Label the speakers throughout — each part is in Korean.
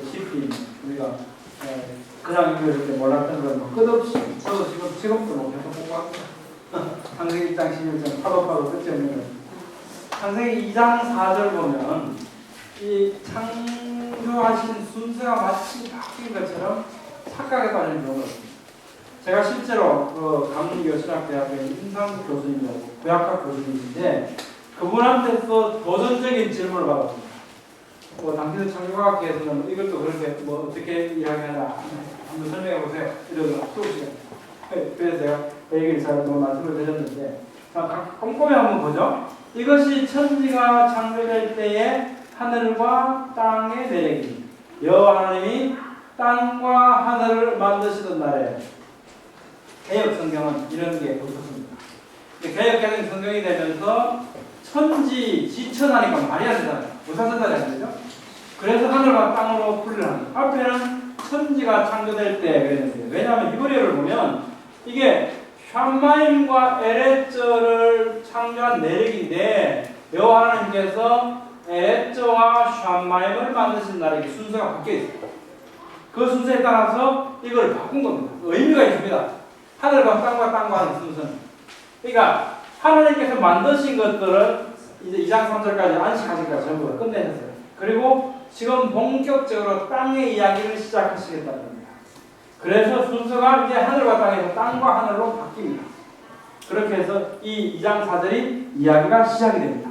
Speaker 1: 깊이 우리가 그냥 이렇게 몰랐던 걸 뭐 끝없이 저도 지금도 뭐 계속 공부합니다. 창세기 1장 11장 파도 끝이 없는 거. 창세기 2장 4절 보면 이 창조하신 순서가 마치 바뀐 것처럼 착각에 빠진 경우가 있습니다. 제가 실제로 그 강릉여신학대학교의 임상국 교수님이라고 구약학 교수님인데 그분한테서 도전적인 질문을 받았습니다. 당신은 창조과학계에서는 이것도 그렇게 뭐 어떻게 이야기하냐 한번 설명해 보세요. 이러더라고요. 수업 시간. 그래서 제가 그 얘기를 잘 말씀을 드렸는데 꼼꼼히 한번 보죠. 이것이 천지가 창조될 때에 하늘과 땅의 내력이 여호와 하나님이 땅과 하늘을 만드시던 날에 개역 성경은 이런 게 없었습니다. 개역 개정 성경이 되면서 천지 지천하니까 말이 안 되잖아요. 무사선다리 안 되죠? 그래서 하늘과 땅으로 분리를 합니다. 앞에는 천지가 창조될 때 그랬는데 왜냐하면 히브리어를 보면 이게 샴마임과 에레쩌를 창조한 내력인데 여호와 하나님께서 에레쩌와 샴마임을 만드신 날에 순서가 바뀌어 있어요. 그 순서에 따라서 이걸 바꾼 겁니다. 의미가 있습니다. 하늘과 땅과 하는 순서는. 그러니까 하나님께서 만드신 것들은 이제 2장 3절까지 안식하시기까지 전부 다 끝내셨어요. 그리고 지금 본격적으로 땅의 이야기를 시작하시겠다는 겁니다. 그래서 순서가 이제 하늘과 땅에서 땅과 하늘로 바뀝니다. 그렇게 해서 이 2장 4절이 이야기가 시작이 됩니다.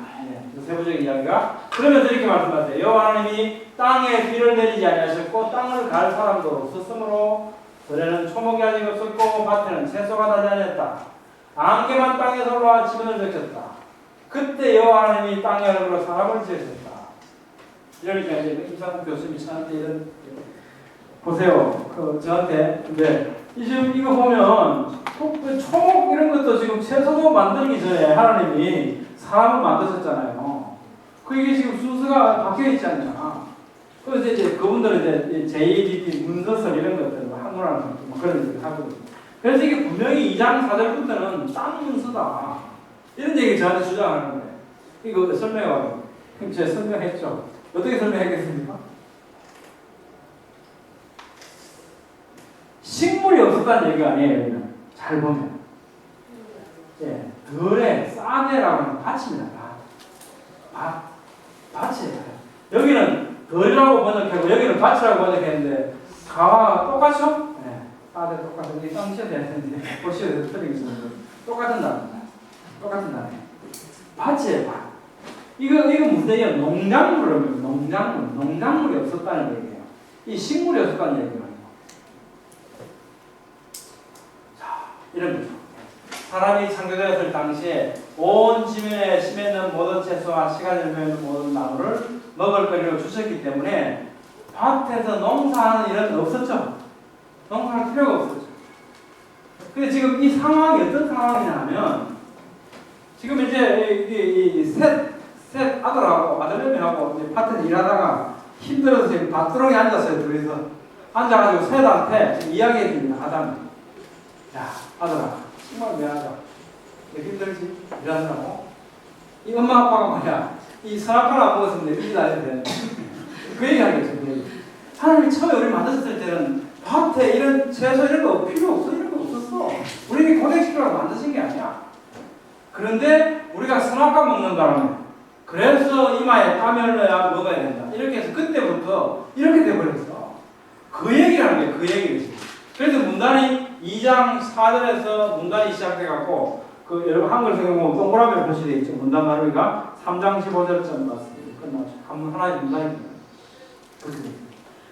Speaker 1: 세부적인 이야기가. 그러면서 이렇게 말씀하세요. 여호와 하나님이 땅에 비를 내리지 아니하셨고 땅을 갈 사람도 없었으므로 들에는 초목이 아직 없었고 밭에는 채소가 나지 아니했다. 안개만 땅에서 올라와 지분을 적셨다. 그때 여호와 하나님이 땅의 얼굴로 사람을 지으셨다. 이러니까 이제 임상국 교수님이 저한테 이런 보세요. 저한테 지금 이거 보면 초목 이런 것도 지금 채소도 만들기 전에 하나님이 사람을 만드셨잖아요. 이게 지금 순서가 바뀌어 있지 않냐. 그래서 이제 그분들은 이제 JDP 문서설 이런 것들 한문화는 그런 얘기를 하거든요. 그래서 이게 분명히 2장 4절부터는 땅 문서다. 이런 얘기 저한테 주장하는 거예요. 이거 설명해봐요. 그럼 제가 설명했죠. 어떻게 설명했겠습니까? 식물이 없었다는 얘기가 아니에요. 여기는. 잘 보면. 예, 들에 싸네라고 하는 밭입니다. 밭이에요. 여기는 덜이라고 번역하고 여기는 밭이라고 번역했는데 가와 똑같죠? 네. 다들 똑같은 게 쌍시어도 했는데 보시어도 틀리고 있습니다. 똑같은 단어입니다. 똑같은 단어예요. 밭이에요. 밭. 이거 무슨 얘기예요? 농작물이 없었다는 얘기예요. 이 식물이 없었다는 얘기예요. 자, 이런 거죠. 사람이 창조되었을 당시에 온 지면에 심해있는 모든 채소와 씨가 들면 모든 나무를 먹을 거리로 주셨기 때문에 밭에서 농사하는 일은 없었죠. 농사할 필요가 없었죠. 근데 지금 이 상황이 어떤 상황이냐면 지금 이제 셋 아들하고 아들내미하고 이제 밭에서 일하다가 힘들어서 지금 밭두렁에 앉았어요. 둘이서 앉아가지고 셋한테 지금 이야기해 줍니다. 아담이. 야, 아들아. 정말 미안하다. 왜 힘들지? 일하느라고. 이 엄마 아빠가 뭐야? 이 선악과를 안 먹었으면 내 빚이 나야 되는데. 그 얘기 하겠죠. 그 얘기. 하나님이 처음에 우리 만드셨을 때는 밭에 이런 채소 이런 거 필요 없어. 이런 거 없었어. 우리는 고생시키려고 만드신 게 아니야. 그런데 우리가 선악과 먹는다면 그래서 이마에 땀이 흘러야 먹어야 된다. 이렇게 해서 그때부터 이렇게 돼버렸어. 그 얘기를 하는 거예요. 그 얘기를. 그래서 문단이 2장 4절에서 문단이 시작돼갖고 여러분 한글 성경 보면 동그라미로 표시되어 있죠. 문단 나누기가 3장 15절쯤 맞습니다. 끝나죠. 한문 하나의 문단입니다.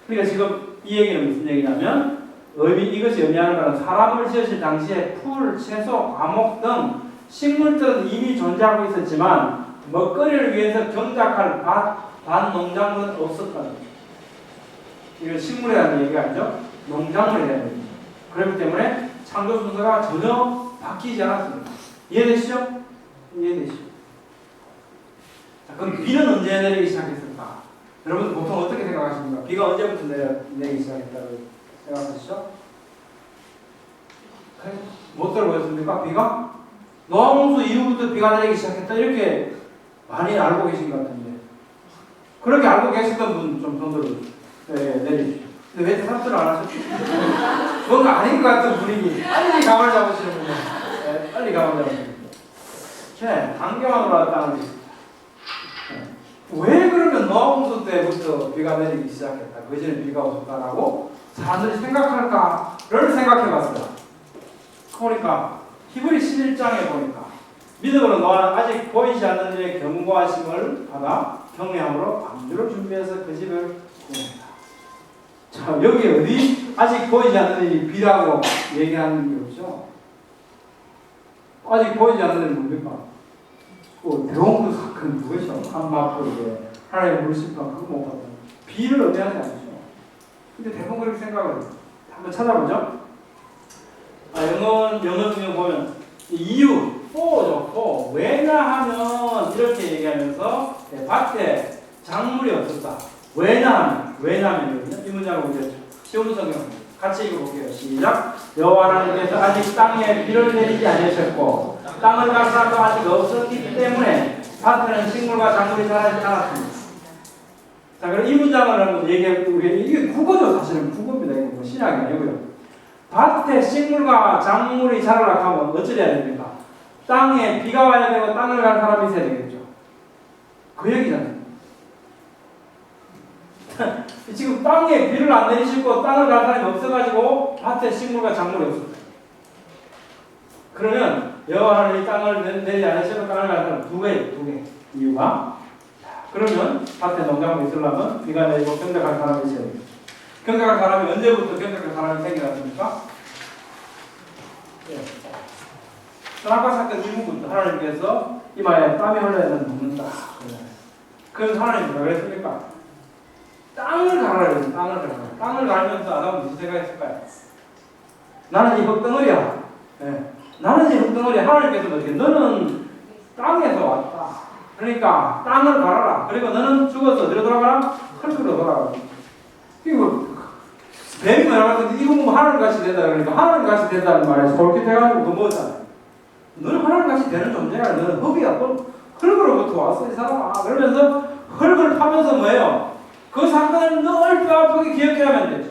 Speaker 1: 그러니까 지금 이 얘기는 무슨 얘기냐면 이것이 의미하는 것은 사람을 지으실 당시에 풀, 채소, 과목 등 식물들은 이미 존재하고 있었지만 먹거리를 위해서 경작할 밭 농작물은 없었다는 거죠. 이건 식물이라는 얘기가 아니죠. 농작물이라는 얘기죠. 그렇기 때문에 창조 순서가 전혀 바뀌지 않았습니다. 이해되시죠? 이해되시죠? 자, 그럼 비는 언제 내리기 시작했을까? 여러분 보통 어떻게 생각하십니까? 비가 언제부터 내리기 시작했다고 생각하시죠? 못 들어보셨습니까? 비가? 노홍수 이후부터 비가 내리기 시작했다 이렇게 많이 알고 계신 것 같은데 그렇게 알고 계셨던 분 좀 손 들어주세요. 네, 내리십시오. 근데 왜 대답들을 안 하셨죠? 뭔가 아닌 것 같은 분위기. 빨리 감을 잡으시는 분이요. 네, 빨리 감을 잡으시는 분. 네, 강경함으로 왔다는 거지. 왜 그러면 노아홍수 때부터 비가 내리기 시작했다. 그 전에 비가 없었다라고 사람들이 생각할까를 생각해 봤어요. 그러니까 히브리 11장에 보니까 믿음으로 노아는 아직 보이지 않는 일에 경고하심을 받아 경외함으로 방주를 준비해서 그 집을 구했다. 자, 여기 어디 아직 보이지 않는 일이 비라고 얘기하는 게 없죠. 아직 보이지 않는 일이 뭡니까? 대원군 사건 누구죠? 한마포에 하나님의 물심판 그거 못 받는 비를 의미하지 않죠. 근데 대부분 그렇게 생각을 해요. 한번 찾아보죠. 영어 중에 보면 이유, for죠, for. 왜냐하면 이렇게 얘기하면서 밭에 작물이 없었다. 왜냐하면 이 문장을 보겠죠. 쉬운 성경 같이 읽어볼게요. 시작. 여호와 하나님께서 아직 땅에 비를 내리지 않으셨고 땅을 갈 사람도 아직 없었기 때문에 밭에는 식물과 작물이 자라지 않았습니다. 자, 그럼 이 문장을 한번 얘기해보면 이게 국어죠. 사실은 국어입니다. 이거 뭐 신약이 아니고요. 밭에 식물과 작물이 자라려고 하면 어찌해야 됩니까? 땅에 비가 와야 되고 땅을 갈 사람이 있어야 되겠죠. 그 얘기잖아요. 지금 땅에 비를 안 내리시고 땅을 갈 사람이 없어가지고 밭에 식물과 작물이 없었다. 그러면 여호와 하나님이 땅을 내리지 않으시고 땅을 갈 사람 두 개 이유가 그러면 밭에 농작물이 있으려면 비가 내리고 경작할 사람이 있어야 되겠죠. 경작할 사람이 언제부터 경작할 사람이 생겨났습니까? 선악과 사건 이후부터 하나님께서 이마에 땀이 흘러야는 눕는다. 그래서 하나님이 뭐라 그랬습니까? 땅을 가라 그랬어요. 땅을 가라. 땅을 갈면서 아담은 무슨 생각했을까요? 나는 이 흙덩어리야. 네. 나는 이 흙덩어리야. 하나님께서 어떻게 너는 땅에서 왔다. 그러니까 땅을 갈아라. 그리고 너는 죽어서 어디로 돌아가라? 흙으로 돌아가라. 이거 뱀이 뭐라고 했는데 이거 뭐 하늘같이 된다 그러니까 하늘같이 된다는 말에 솔깃해가지고 그 뭐잖아요. 너는 하늘같이 되는 존재야. 너는 흙이야. 또 흙으로부터 왔어 이 사람아. 그러면서 흙을 파면서 뭐예요? 그 사건을 늘 뼈아프게 기억해야만 되죠.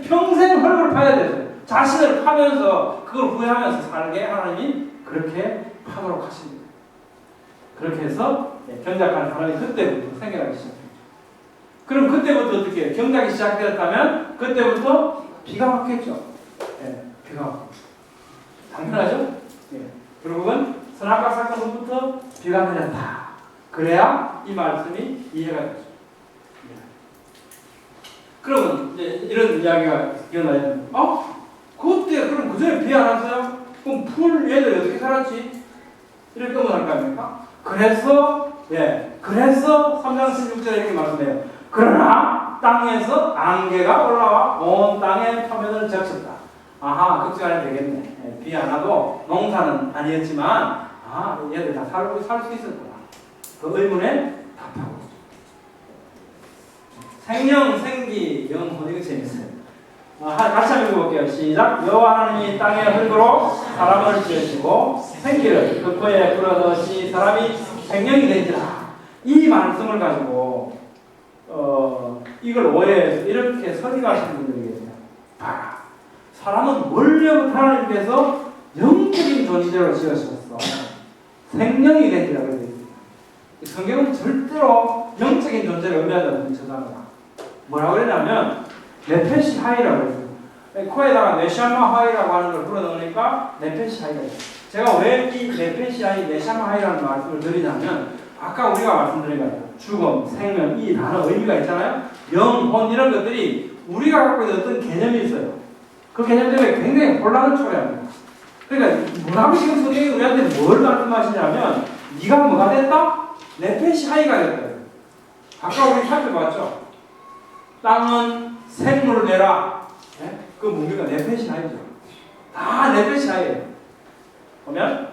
Speaker 1: 평생 흙을 파야 되죠. 자신을 파면서 그걸 후회하면서 살게 하나님이 그렇게 파도록 하십니다. 그렇게 해서 경작하는 사람이 그때부터 생겨나기 시작합니다. 그럼 그때부터 어떻게 해요? 경작이 시작되었다면 그때부터 비가 왔겠죠. 비가 왔고 당연하죠. 결국은 선악과 사건부터 비가 내렸다. 그래야 이 말씀이 이해가 되죠. 그러면 이제 이런 이야기가 기억나요. 그때 그럼 그 전에 비 안 왔어요? 그럼 풀 얘들 어떻게 살았지? 이렇게 의문할 거 아닙니까? 그래서 3장 16절에 이렇게 말씀해요. 그러나 땅에서 안개가 올라와 온 땅의 표면을 적셨다. 아하, 걱정하면 되겠네. 비 안 와도 농사는 아니었지만 얘들 다 살 수 있었구나. 그 의문에 답하고 있죠. 생명, 생기, 영혼 이거 재밌어요. 같이 한번 읽어볼게요. 시작. 여호와 하나님이 땅의 흙으로 사람을 지으시고 생기를 그 코에 불어넣으시 사람이 생명이 된지라. 이 말씀을 가지고 이걸 오해해서 이렇게 설교하시는 분들이 계세요. 봐라. 사람은 원래부터 하나님께서 영적인 존재로 지으셨어. 생명이 된지라 그래요. 성경은 절대로 영적인 존재를 의미한다는 저자입니다. 뭐라고 그러냐면 네페시 하이라고 그래요. 코에다가 네샤마 하이라고 하는 걸 불어넣으니까 네페시 하이가 있어요. 제가 왜 이 네페시 하이, 네샤마 하이라는 말씀을 드리냐면 아까 우리가 말씀드린 거예요. 죽음, 생명, 이 단어 의미가 있잖아요. 영혼 이런 것들이 우리가 갖고 있는 어떤 개념이 있어요. 그 개념 때문에 굉장히 혼란을 초래합니다. 그러니까 뭐라고 지금 성경이 우리한테 뭘 말씀하시냐면 네가 뭐가 됐다? 네페시 하이가 됐다. 아까 우리 살펴봤죠. 땅은 생물을 내라. 그 뭡니까? 네페시 하이죠. 다 네페시 하이예요. 보면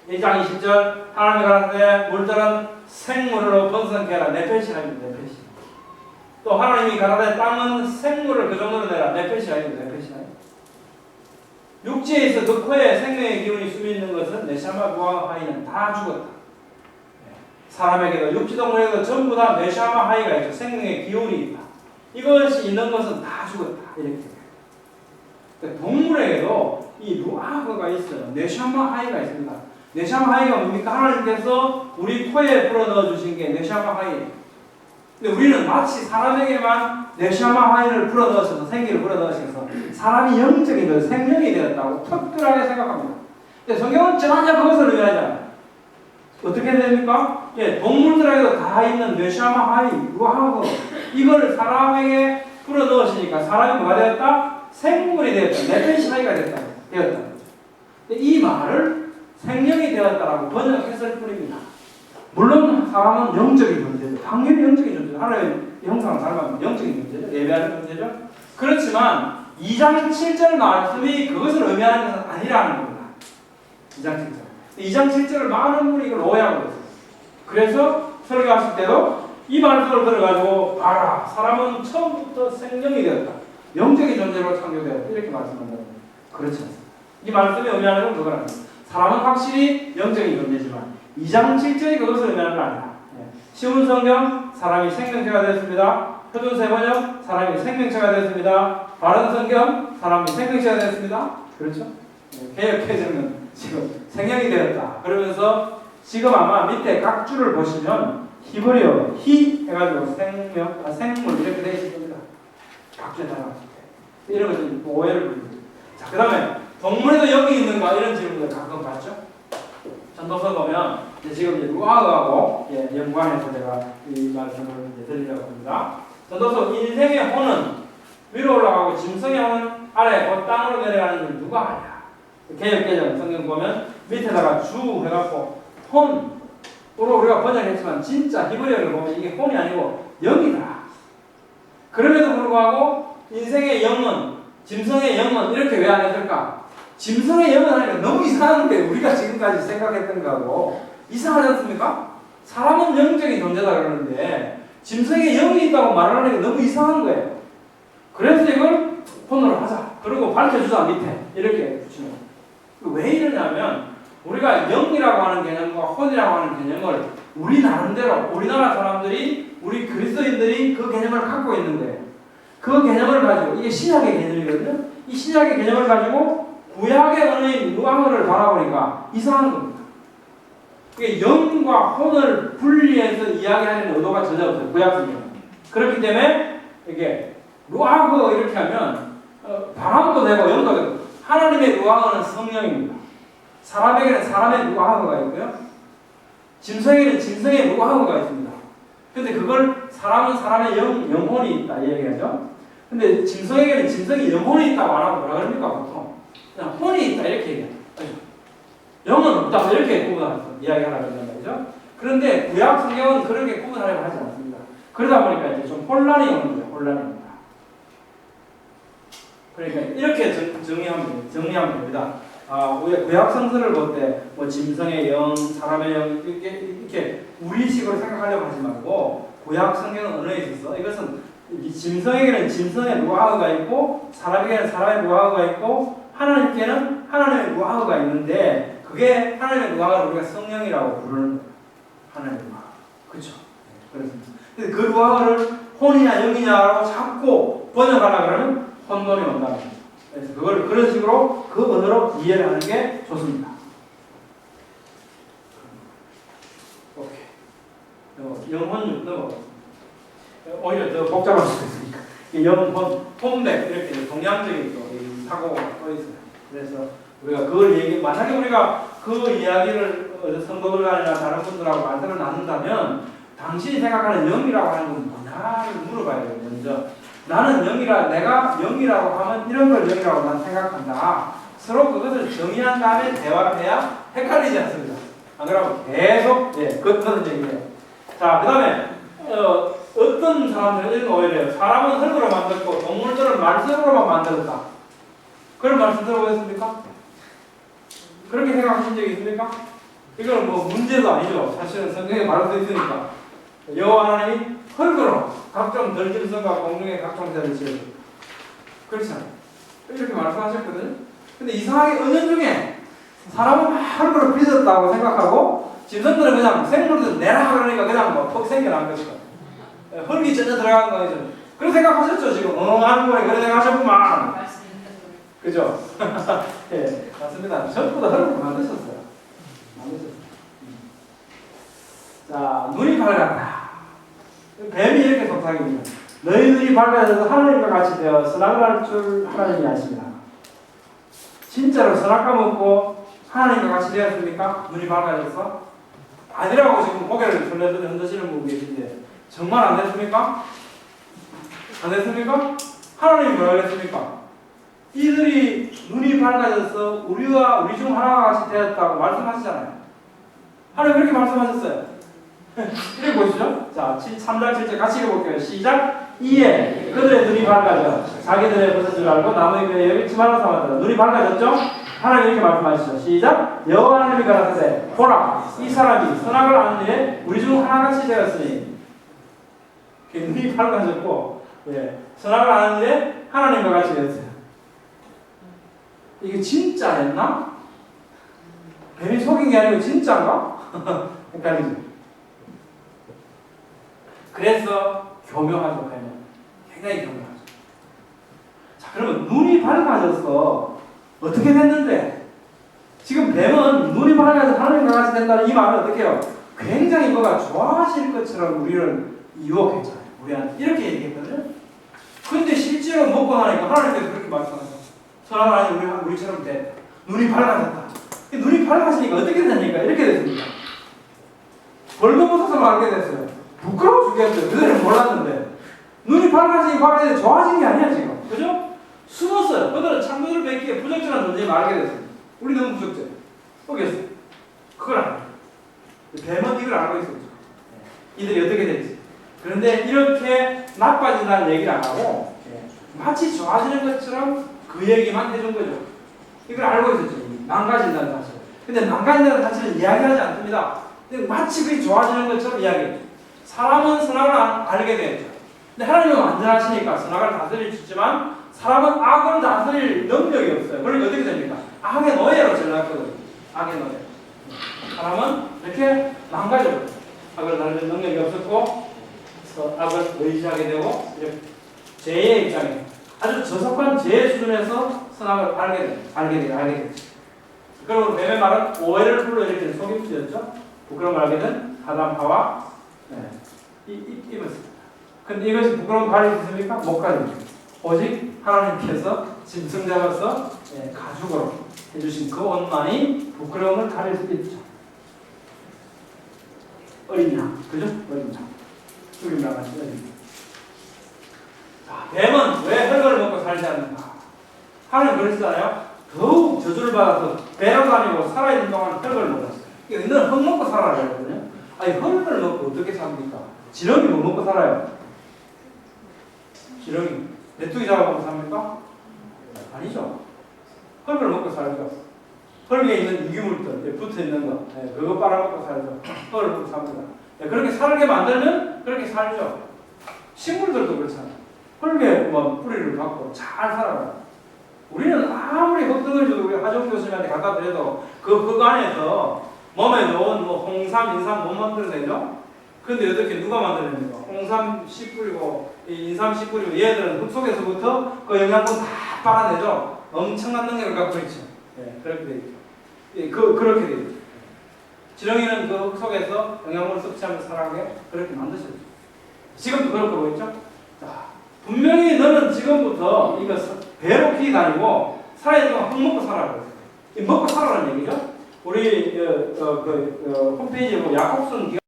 Speaker 1: 1장 20절 하나님이 가라사대 물들은 생물로 번성케 하라. 네페시 하이입니다. 네페시. 또 하나님이 가라사대 땅은 생물을 그 정도로 내라. 네페시 하이입니다. 네페시 하이. 육지에 있어 그 코에 생명의 기운이 숨어 있는 것은 네샤마 부하 하이는 다 죽었다. 사람에게도 육지동물에게도 전부 다 네샤마 하이가 있죠. 생명의 기운이 있다. 이것이 있는 것은 다 죽었다. 이렇게. 그러니까 동물에게도 이 루아흐가 있어요. 네샤마 하이가 있습니다. 네샤마 하이가 뭡니까? 하나님께서 우리 코에 불어넣어 주신 게 네샤마 하이예요. 근데 우리는 마치 사람에게만 네샤마 하이를 불어넣으셔서 생기를 불어넣으셔서 사람이 영적이 되어 생명이 되었다고 특별하게 생각합니다. 근데 성경은 전혀 그것을 의미하지 않아요. 어떻게 됩니까? 예, 동물들에게도 다 있는 네샤마 하이, 루아흐 이걸 사람에게 불어넣으시니까 사람이 뭐가 되었다? 생물이 되었다. 네페시 하이가 되었다. 이 말을 생명이 되었다라고 번역했을 뿐입니다. 물론 사람은 영적인 존재죠. 당연히 영적인 존재죠. 하나님의 형상을 닮은 영적인 존재죠. 예배하는 존재죠. 그렇지만 2장 7절 말씀이 그것을 의미하는 것은 아니라는 겁니다. 2장 7절. 2장 7절을 많은 분이 이걸 오해하고 있어요. 그래서 설교하실 때도 이 말씀을 들어가지고 봐라. 사람은 처음부터 생명이 되었다. 영적인 존재로 창조되었다. 이렇게 말씀한다는 거예요. 그렇지 않습니다. 이 말씀이 의미하는 건 그건 아닙니다. 사람은 확실히 영적인 존재지만 2장 7절이 그것을 의미하는 건 아니다. 쉬운 성경 사람이 생명체가 되었습니다. 표준세 번역 사람이 생명체가 되었습니다. 바른 성경 사람이 생명체가 되었습니다. 그렇죠? 개역개정은 지금 생명이 되었다. 그러면서 지금 아마 밑에 각 줄을 보시면 히브리어 히 해가지고 생물 이렇게 되어 있을 겁니다. 각 줄에 달아놨을 때 이런 것은 오해를 부릅니다. 자, 그 다음에 동물에도 영이 있는가 이런 질문을 가끔 받죠. 전도서 보면 지금 루아흐하고 연관해서 제가 이 말씀을 드리려고 합니다. 전도서 인생의 혼은 위로 올라가고 짐승의 혼은 아래 그 땅으로 내려가는 걸 누가 아냐? 개역개정 성경 보면 밑에다가 주 해갖고 혼으로 우리가 번역했지만 진짜 히브리어를 보면 이게 혼이 아니고 영이다. 그럼에도 불구하고 인생의 영은 짐승의 영은 이렇게 왜 안 했을까? 짐승의 영은 하니까 너무 이상한데 우리가 지금까지 생각했던 거하고 이상하지 않습니까? 사람은 영적인 존재다 그러는데 짐승의 영이 있다고 말을 하는 게 너무 이상한 거예요. 그래서 이걸 혼으로 하자. 그리고 밝혀주자 밑에 이렇게 붙이는 거예요. 왜 이러냐면 우리가 영이라고 하는 개념과 혼이라고 하는 개념을 우리 나름대로 우리나라 사람들이 우리 그리스도인들이 그 개념을 갖고 있는 거예요. 그 개념을 가지고 이게 신약의 개념이거든요. 이 신약의 개념을 가지고 구약의 언어인 루아흐를 바라보니까 이상한 겁니다. 그게 영과 혼을 분리해서 이야기하는 의도가 전혀 없어요. 구약 성경은. 그렇기 때문에 이게 루아흐 이렇게 하면 바람도 되고 영도 되고 하나님의 루아흐는 성령입니다. 사람에게는 사람의 루아흐가 있고요. 짐승에게는 짐승의 루아흐가 있습니다. 근데 그걸 사람은 사람의 영혼이 있다 이 얘기하죠. 근데 짐승에게는 짐승이 영혼이 있다고 안 하고 뭐라 그럽니까 보통? 그냥 혼이 있다 이렇게 얘기해요. 영은 없다 이렇게 구분해서 이야기하라고 한단 말이죠. 그런데 구약 성경은 그렇게 구분하려고 하지 않습니다. 그러다 보니까 이제 좀 혼란이 오는 거예요. 혼란이 옵니다. 그러니까 이렇게 정리하면 됩니다. 구약 성서를 볼 때 뭐 짐승의 영, 사람의 영 이렇게 우리식으로 생각하려고 하지 말고 구약 성경 언어에 있어서 이것은 짐승에게는 짐승의 루아흐가 있고 사람에게는 사람의 루아흐가 있고 하나님께는 하나님의 루아흐가 있는데 그게 하나님의 루아흐를 우리가 성령이라고 부르는 거예요. 하나님의 루아흐. 그렇죠? 그렇습니다. 근데 그 루아흐를 혼이냐 영이냐라고 자꾸 번역하려고 그러면 혼돈이 온다는 거죠. 그래서 그걸 그런 식으로 그 언어로 이해를 하는 게 좋습니다. 오케이. 영혼 넘어가겠습니다. 오히려 더 복잡할 수도 있으니까. 영혼, 혼백 이렇게 동양적인 또 사고가 또 있어요. 그래서 우리가 그걸 만약에 우리가 그 이야기를 성도들 간이나 다른 분들하고 말씀을 나눈다면 당신이 생각하는 영이라고 하는 건 뭐냐를 물어봐야 돼요. 먼저. 나는 영이라, 내가 영이라고 하면 이런 걸 영이라고 난 생각한다. 서로 그것을 정의한 다음에 대화를 해야 헷갈리지 않습니다. 안 그러면 계속, 그런 얘기예요. 자, 그 다음에, 어떤 사람들은 이런 오해를 해요. 사람은 흙으로 만들고 동물들은 말씀으로만 만들었다. 그런 말씀 들어보셨습니까? 그렇게 생각하신 적이 있습니까? 이건 뭐 문제도 아니죠. 사실은 성경에 바로 써 있으니까. 여호와 하나님이 흙으로 각종 들짐승과 공중의 각종 새를 지으셨다. 그렇지 않아요? 이렇게 말씀하셨거든요. 근데 이상하게 은연 중에 사람은 막 흙으로 빚었다고 생각하고 짐승들은 그냥 생물들 내라 그러니까 그냥 뭐 퍽 생겨난 것이고 흙이 전혀 들어간 거 아니죠. 그런 생각하셨죠 지금? 하는 거에 그런 생각하셨구만. 그죠? 예, 맞습니다. 전부 다 흐름을 만드셨어요. 자, 눈이 밝았다. 뱀이 이렇게 속삭입니다. 너희 눈이 밝아져서 하나님과 같이 되어 선악을 할 줄 하나님이 아십니다. 진짜로 선악과 먹고 하나님과 같이 되었습니까? 눈이 밝아져서? 아니라고 지금 고개를 돌려서 흔드시는 분 계신데 정말 안 됐습니까? 안 됐습니까? 하나님이 뭐라 그랬습니까? 이들이 눈이 밝아져서 우리와 우리 중 하나가 같이 되었다고 말씀하시잖아요. 하나님 그렇게 말씀하셨어요. 이렇게 보시죠. 자, 3장 7절 같이 읽어볼게요. 시작. 이에 그들의 눈이 밝아져 자기들의 벗은 줄 알고 나무의 뼈에 여기지 말아 삼았다. 눈이 밝아졌죠? 하나님 이렇게 말씀하시죠. 시작. 여호와 하나님이 가라사대 보라 이 사람이 선악을 아는 일에 우리 중 하나같이 되었으니 눈이 밝아졌고 선악을 아는 일에 하나님과 같이 되었어요. 이게 진짜였나? 뱀이 속인 게 아니고 진짜인가? 헷갈리죠. 그래서 교묘하죠. 뱀은 굉장히 교묘하죠. 자, 그러면 눈이 밝아져서 어떻게 됐는데? 지금 뱀은 눈이 밝아져서 하나님과 같이 된다는 이 말은 어떻게 해요? 굉장히 뭐가 좋아하실 것처럼 우리를 유혹했잖아요. 우리한테 이렇게 얘기했거든요. 근데 실제로 먹고 나니까 하나님께서 그렇게 말씀하셨어요. 선악을 아니 우리처럼 돼. 눈이 밝아졌다. 눈이 밝아지니까 어떻게 되니까 이렇게 됐습니다. 벌거벗어서 말게 됐어요. 부끄러워 죽겠어요. 그들은 몰랐는데 눈이 밝아지니 좋아진 게 아니야 지금. 그죠? 숨었어요. 그들은 창조주를 뵙기에 부적절한 존재에 말하게 됐어요. 우리 너무 부적절해. 속였어요. 그걸 알아요. 뱀은 이걸 알고 있었죠. 이들이 어떻게 될지. 그런데 이렇게 나빠진다는 얘기를 안 하고 마치 좋아지는 것처럼 그 얘기만 해준 거죠. 이걸 알고 있었죠. 망가진다는 사실. 근데 망가진다는 사실을 이야기하지 않습니다. 마치 그게 좋아지는 것처럼 이야기해요. 사람은 선악을 알게 되죠. 근데 하나님은 완전하시니까 선악을 다스릴 수 있지만 사람은 악을 다스릴 능력이 없어요. 그러니까 어떻게 됩니까? 악의 노예로 전락하거든요. 악의 노예. 사람은 이렇게 망가져요. 악을 다스릴 능력이 없었고 악을 의지하게 되고 죄의 입장에 아주 저속한 죄의 수준에서 선악을 알게 되죠. 그리고 뱀의 말은 오해를 불러일으키는 속임수였죠. 부끄러움을 알게 된 아담하와 입었습니다. 근데 이것이 부끄러움 가릴 수 있습니까? 못 가립니다. 오직 하나님께서 짐승 잡아서 가죽으로 해주신 그 옷만이 부끄러움을 가릴 수 있죠. 어린 양, 그죠? 어린 양. 죽임 나가시 어린 양. 자, 뱀은 왜 흙을 먹고 살지 않는가? 하나님 그러시잖아요. 더욱 저주를 받아서 배로 다니고 살아있는 동안 흙을 먹었어요. 너는 흙 먹고 살아라 그러거든요. 아니 흙을 먹고 어떻게 삽니까? 지렁이 뭐 먹고 살아요? 지렁이 메뚜기 잡아먹고 삽니까? 아니죠. 흙을 먹고 살죠. 흙에 있는 유기물들 붙어있는 거 그거 빨아먹고 살죠. 흙을 먹고 삽니다. 그렇게 살게 만들면 그렇게 살죠. 식물들도 그렇잖아요. 흙에 뭐 뿌리를 받고 잘 살아가요. 우리는 아무리 흙덩어리도 우리 하정 교수님한테 갖다 드려도 그 안에서 몸에 좋은 뭐 홍삼, 인삼 못 만들어내죠? 근데 어떻게 누가 만들어냅니까? 홍삼 씨 뿌리고 인삼 씨 뿌리고 얘들은 흙 속에서부터 그 영양분 다 빨아내죠? 엄청난 능력을 갖고 있죠. 그렇게 돼 있죠. 그렇게 돼 있죠. 지렁이는 그 흙 속에서 영양분을 섭취하면서 살아가게 그렇게 만드셨죠. 지금도 그렇게 보이죠? 자, 분명히 너는 지금부터 이거 배로 피 다니고 살아있는 동안 흙 먹고 살아라. 먹고 살아라는 얘기죠. 우리 홈페이지에 뭐 야곱순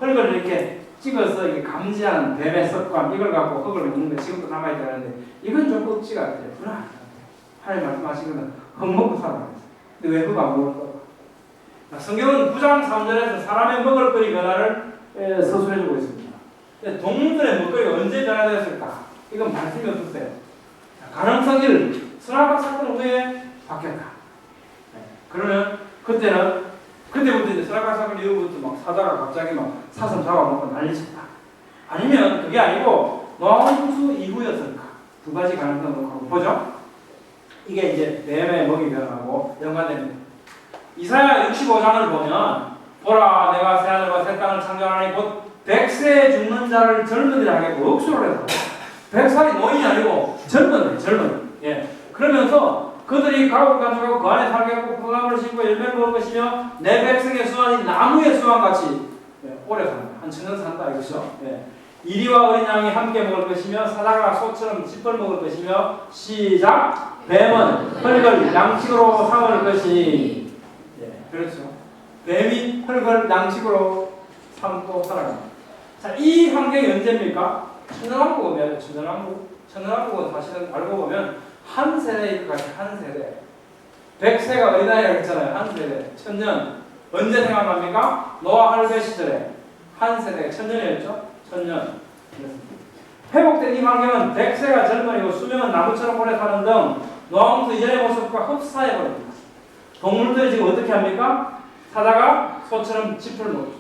Speaker 1: 흙을 이렇게 찍어서 이게 감지하는 뱀의 습관 이걸 갖고 흙을 먹는 게 지금도 남아있다는데 이건 좀 억지 같아요. 불안해. 하나님 말씀하시거든 흙 먹고 살아라. 근데 왜 흙 안 먹을까? 성경은 9장 3절에서 사람의 먹을거리 변화를 서술해주고 있습니다. 동물들의 먹거리가 언제 변화되었을까? 이건 말씀이 없었어요. 가능성 1, 선악과 사건 후에 바뀌었다. 그러면 그때부터 이제 선악과 사건 이후부터 막 사자가 갑자기 막 사슴 잡아먹고 난리쳤다. 아니면 그게 아니고 노아의 홍수 이후였을까? 두 가지 가능성을 갖고 보죠. 이게 이제 뱀의 먹이 변화하고 연관됩니다. 이사야 65장을 보면 보라 내가 새하늘과 새 땅을 창조하니 곧 100세에 죽는 자를 젊은이라 하겠고 억수를 해서 100살이 노인이 아니고 젊은. 예. 그러면서 그들이 가옥을 가져가고 그 안에 살겠고 포도나무를 심고 열매를 먹을 것이며 내 백성의 수완이 나무의 수완같이 오래 산다. 한 천년 산다 이거죠. 예. 이리와 어린 양이 함께 먹을 것이며 사자가 소처럼 짚을 먹을 것이며 시작 뱀은 흙을 양식으로 삼을 것이니 그렇죠. 뱀이 흙을 양식으로 삼고 살아갑니다. 자, 이 환경이 언제입니까? 천연왕국이면 천연왕국은 사실은 알고 보면 한 세대일 것 같아요. 한 세대. 100세가 어린아이라고 했잖아요. 한 세대. 천년. 언제 생각납니까? 노아 할배 시절에 한 세대가 천년이었죠. 천년. 회복된 이 환경은 100세가 젊은이고 수명은 나무처럼 오래 사는 등 노아왕국 이전의 모습과 흡사해버립니다. 동물들이 지금 어떻게 합니까? 사자가 소처럼 짚을 먹죠.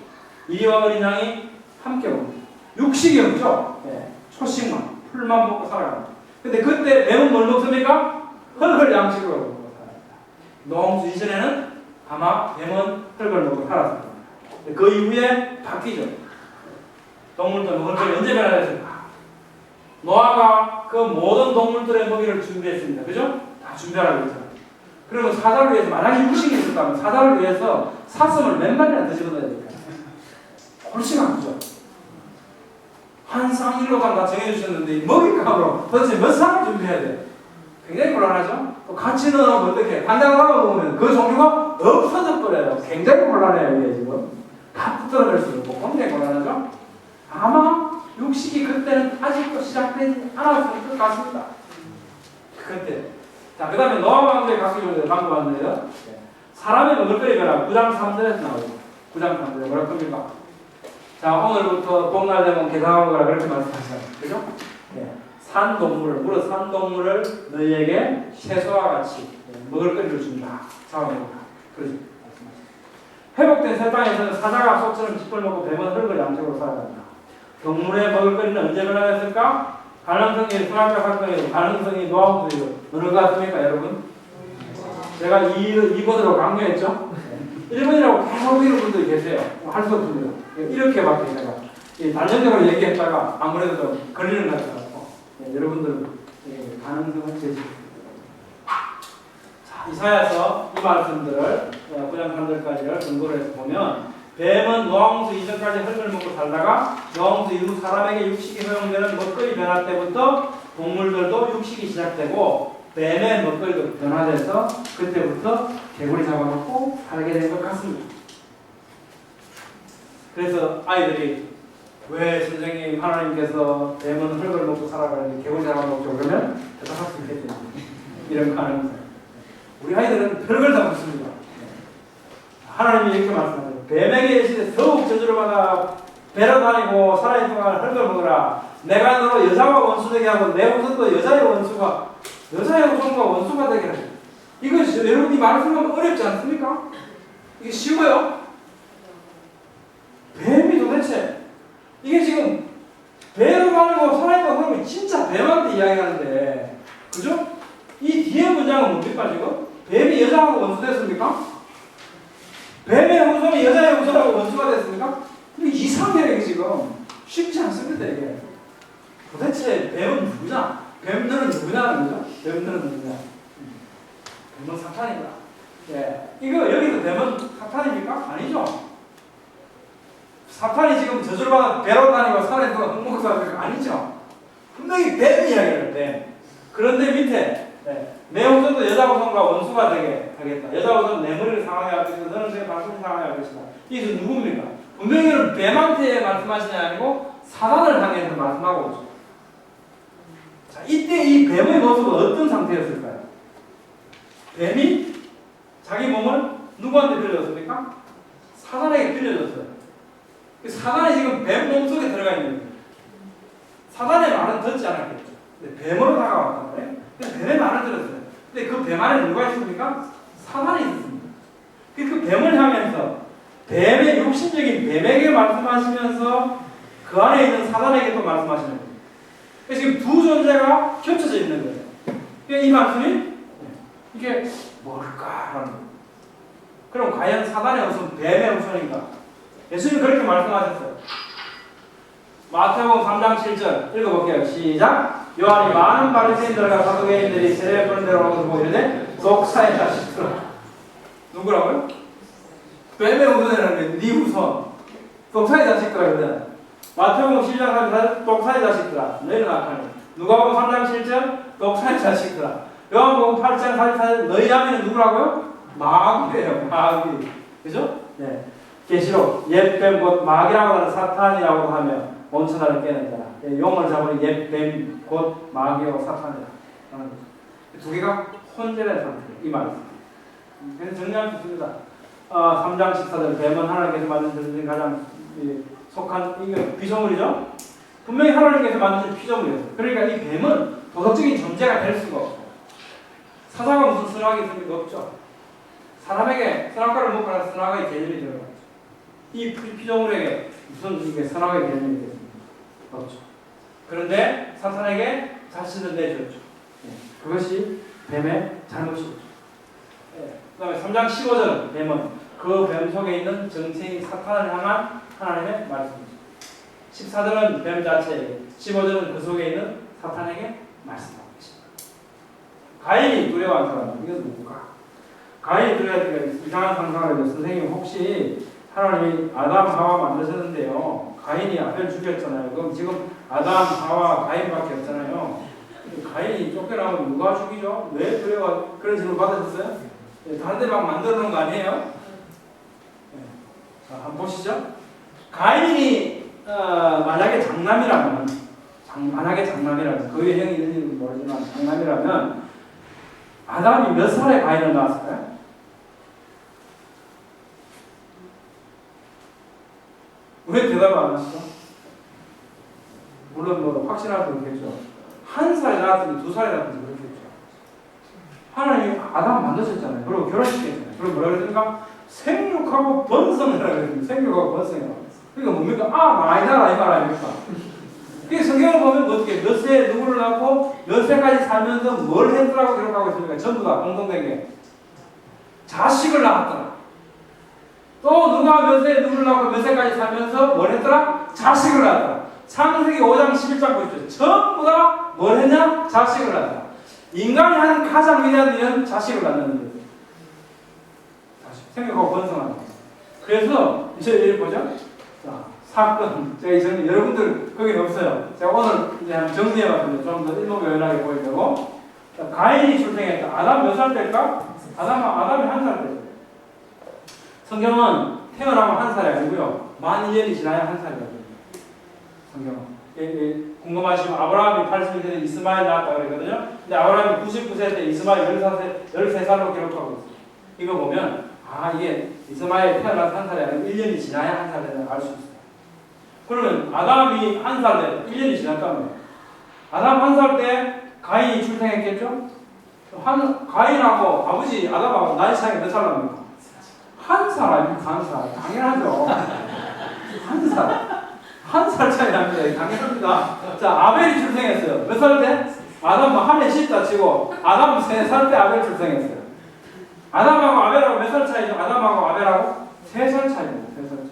Speaker 1: 이리와 어린 양이 함께 먹습니다. 육식이 없죠. 네. 초식만, 풀만 먹고 살아갑니다. 근데 그때 뱀은 뭘 먹습니까? 흙을 양식으로 먹고 살아갑니다. 노아왕국 이전에는 아마 뱀은 흙을 먹고 살았습니다. 그 이후에 바뀌죠. 동물들 먹을 때 언제 변화됐습니까? 노아가 그 모든 동물들의 먹이를 준비했습니다. 그죠? 다 준비하라고 했잖아요. 그러면 사자를 위해서 만약에 육식이 있었다면 사자를 위해서 사슴을 몇 마리나 더 집어넣어야 될까요? 골치가 아프죠. 한 상 1로당 다 정해주셨는데 먹잇감으로 도대체 몇 상을 준비해야 돼? 굉장히 곤란하죠? 또 같이 넣어놓으면 어떻게 단장 넣어놓으면 그 종류가 없어져 버려요. 굉장히 곤란해요. 이게 지금 다 붙들어낼 수 없고 굉장히 곤란하죠? 아마 육식이 그때는 아직도 시작되지 않았을 것 같습니다. 그때. 자, 그 다음에 노아 왕조의 각기적으로 방금 봤는데요. 사람의 먹을거리 변화 9장 3절에서 나오죠. 9장 3절에 뭐라고 합니까? 자, 오늘부터 봄날 되면 개상하거라 그렇게 말씀하시잖아요. 그죠? 네. 산동물을, 물어 산동물을 너희에게 채소와 같이 먹을거리를 준다. 잡아먹는다. 그러죠. 회복된 새 땅에서는 사자가 소처럼 짚을 먹고 뱀은 흙을 양식으로 살아간다. 동물의 먹을거리는 언제 변화됐을까? 가능성이 수학적 사건이고 가능성이 노하우들이고 어느 것 같습니까 여러분? 제가 2번으로 강조했죠? 1번이라고 계속 이런 분들이 계세요. 할 수 없습니다. 이렇게밖에 제가 단정적으로 얘기했다가 아무래도 좀 걸리는 것 같아서 여러분들 가능성을 제시했습니다. 자, 이사야서 이 말씀들을 9장 3절까지를 근거로 해서 보면 뱀은 노아왕국 이전까지 흙을 먹고 살다가 노아왕국 이후 사람에게 육식이 허용되는 먹거리 변화 때부터 동물들도 육식이 시작되고 뱀의 먹거리도 변화돼서 그때부터 개구리 잡아먹고 살게 된 것 같습니다. 그래서 아이들이 왜 선생님 하나님께서 뱀은 흙을 먹고 살아가는데 개구리 잡아먹죠? 그러면 대답할 수 있겠죠. 이런 가능성. 우리 아이들은 별걸 다 묻습니다. 하나님이 이렇게 말씀하세요. 뱀에게 이르시되 더욱 저주를 받아 배로 다니고 살아있는 동안 흙을 먹으라. 내가 너로 여자와 원수되게 하고 내 후손도 여자의 후손과 원수가 되게 하라. 이거 여러분 이 말씀하면 어렵지 않습니까? 이게 쉬워요? 뱀이 도대체 이게 지금 배로 다니고 살아있다고 그러면 진짜 뱀한테 이야기하는데 그죠? 이 뒤에 문장은 뭡니까 지금? 뱀이 여자하고 원수됐습니까? 뱀의 후손이 여자의 후손하고 원수가 됐습니까? 이게 이상해요 지금. 쉽지 않습니다 이게. 도대체 뱀은 누구냐? 뱀들은 누구냐는 거죠? 뱀들은 누구냐? 뱀은 사탄이다. 예. 이거 여기서 뱀은 사탄입니까? 아니죠. 사탄이 지금 저주를 받아 배로 다니고 산에 들어가 흙먹사가 아니죠. 분명히 뱀 이야기를 뱀. 그런데 밑에 내 후손도 여자 후손과 원수가 되게 하겠다. 여자 후손은 내 머리를 상하게 할 것이다. 너는 내 발톱을 상하게 할 것이다. 이게 누굽니까? 분명히 뱀한테 말씀하시는 게 아니고 사단을 향해서 말씀하고 있죠. 자, 이때 이 뱀의 모습은 어떤 상태였을까요? 뱀이 자기 몸을 누구한테 빌려줬습니까? 사단에게 빌려줬어요. 사단이 지금 뱀 몸속에 들어가 있는 거예요. 사단의 말은 듣지 않았겠죠. 근데 뱀으로 다가왔단 말이에요. 뱀의 말을 들었어요. 근데 그 뱀 안에 누가 있습니까? 사단이 있습니다. 그 뱀을 향해서 뱀의 육신적인 뱀에게 말씀하시면서 그 안에 있는 사단에게 또 말씀하시는 거예요. 그래서 지금 두 존재가 겹쳐져 있는 거예요. 그러니까 이 말씀이 이게 뭘까? 하는 거예요. 그럼 과연 사단의 후손, 뱀의 후손인가? 예수님이 그렇게 말씀하셨어요. 마태복음 3장 7절 읽어볼게요. 시작. 요한이 많은 바리새인들과 사두개인들이 세례 부른 대로 오는 것을 보고 이르되 독사의 자식들아. 누구라고요? 뱀의 후손이라는 게 네 후손. 독사의 자식들아. 그러잖아. 마태복음 11장 34절 독사의 자식들아 너희는 악하니. 누가복음 3장 7절 독사의 자식들아. 요한복음 8장 44절 너희 아비는 누구라고요? 마귀예요. 마귀. 그죠? 네. 계시록 옛뱀 곧 마귀라고 하는 사탄이라고 하며 온 천하를 깨는 자라. 용을 잡으니 옛뱀 곧 마귀요 사탄이라. 두 개가 혼재된 상태. 이 말입니다. 그래서 정리할 수 있습니다. 3장 14절 뱀은 하나님께서 만드신 가장 속한 이게 피조물이죠. 분명히 하나님께서 만드신 피조물이었어요. 그러니까 이 뱀은 도덕적인 존재가 될 수가 없어요. 사자가 무슨 선악이 있습니까? 없죠. 사람에게 선악과를 먹고 나서 선악의 개념이 들어가죠. 이 피조물에게 무슨 이게 선악의 개념이 있겠습니까? 없죠. 그런데 사탄에게 자신을 내줬죠. 그것이 뱀의 잘못이죠. 그 다음에 3장 15절 뱀은 그 뱀 속에 있는 정체인 사탄을 향한 하나님의 말씀이죠. 14절은 뱀 자체에게, 15절은 그 속에 있는 사탄에게 말씀하고 계십니다. 가인이 두려워한 사람, 이건 누구가? 가인이 두려워하니까 이상한 상상을 해요. 선생님 혹시 하나님이 아담 하와 만드셨는데요. 가인이 아벨 죽였잖아요. 그럼 지금 아담 하와 가인밖에 없잖아요. 가인이 쫓겨나면 누가 죽이죠? 왜 두려워? 그런 질문 받으셨어요? 다른 데 막 만들어 놓은 거 아니에요? 자, 한번 보시죠. 가인이 만약에 장남이라면 그 외에 형이 있는지는 모르지만 장남이라면 아담이 몇 살에 가인을 낳았을까요? 왜 대답을 안 하시죠? 물론 뭐 확신할 수 있겠죠. 1살에 낳았든지 2살에 낳았든지 그렇겠죠. 하나님이 아담 만드셨잖아요. 그리고 결혼시켰잖아요. 그리고 뭐라 그랬습니까? 생육하고 번성이라고 그랬습니다. 생육하고 번성이라고. 그러니까 뭡니까? 많이 낳아라 이 말 아닙니까? 그게 성경을 보면 어떻게 몇 세에 누구를 낳고 몇 세까지 살면서 뭘 했더라고 기록하고 있습니까? 전부 다 공동되게 자식을 낳았더라. 또 누가 몇 세에 누구를 낳고 몇 세까지 살면서 뭘 했더라? 자식을 낳았더라. 창세기 5장 11장 보십시오. 전부 다 뭘 했냐? 자식을 낳았다. 인간이 하는 가장 위대한 일은 자식을 낳는 거예요. 생각하고 번성하는 거예요. 그래서 이제 여기 보죠. 자, 사건. 저희 여러분들 거기는 없어요. 제가 오늘 이제 한번 정리해봤는데 좀 더 일목요연하게 보이려고. 자, 가인이 출생했다. 아담 몇 살 때일까? 아담이 1살 때죠. 성경은 태어나면 1살이 아니고요. 만 1년이 지나야 1살이거든요. 성경은. 궁금하시면 아브라함이 80세 이스마엘 낳았다 그랬거든요. 근데 아브라함이 99세 때 이스마엘 13살로 기록하고 있어요. 이거 보면 이게 이스마엘 태어나서 1살이 아니고 1년이 지나야 1살 되는 걸 알 수 있어요. 그러면 아담이 1살 때 1년이 지났다면 아담 1살 때 가인이 출생했겠죠? 가인하고 아버지 아담하고 나이 차이가 몇 살 납니까? 1살 아닙니까? 1살. 당연하죠. 1살. 1살 차이 납니다. 당연합니다. 자, 아벨이 출생했어요. 몇 살 때? 아담 한해 10다 치고 아담 3살 때 아벨 출생했어요. 아담하고 아벨하고 몇 살 차이죠? 아담하고 아벨하고 3살 차이입니다. 3살 차이.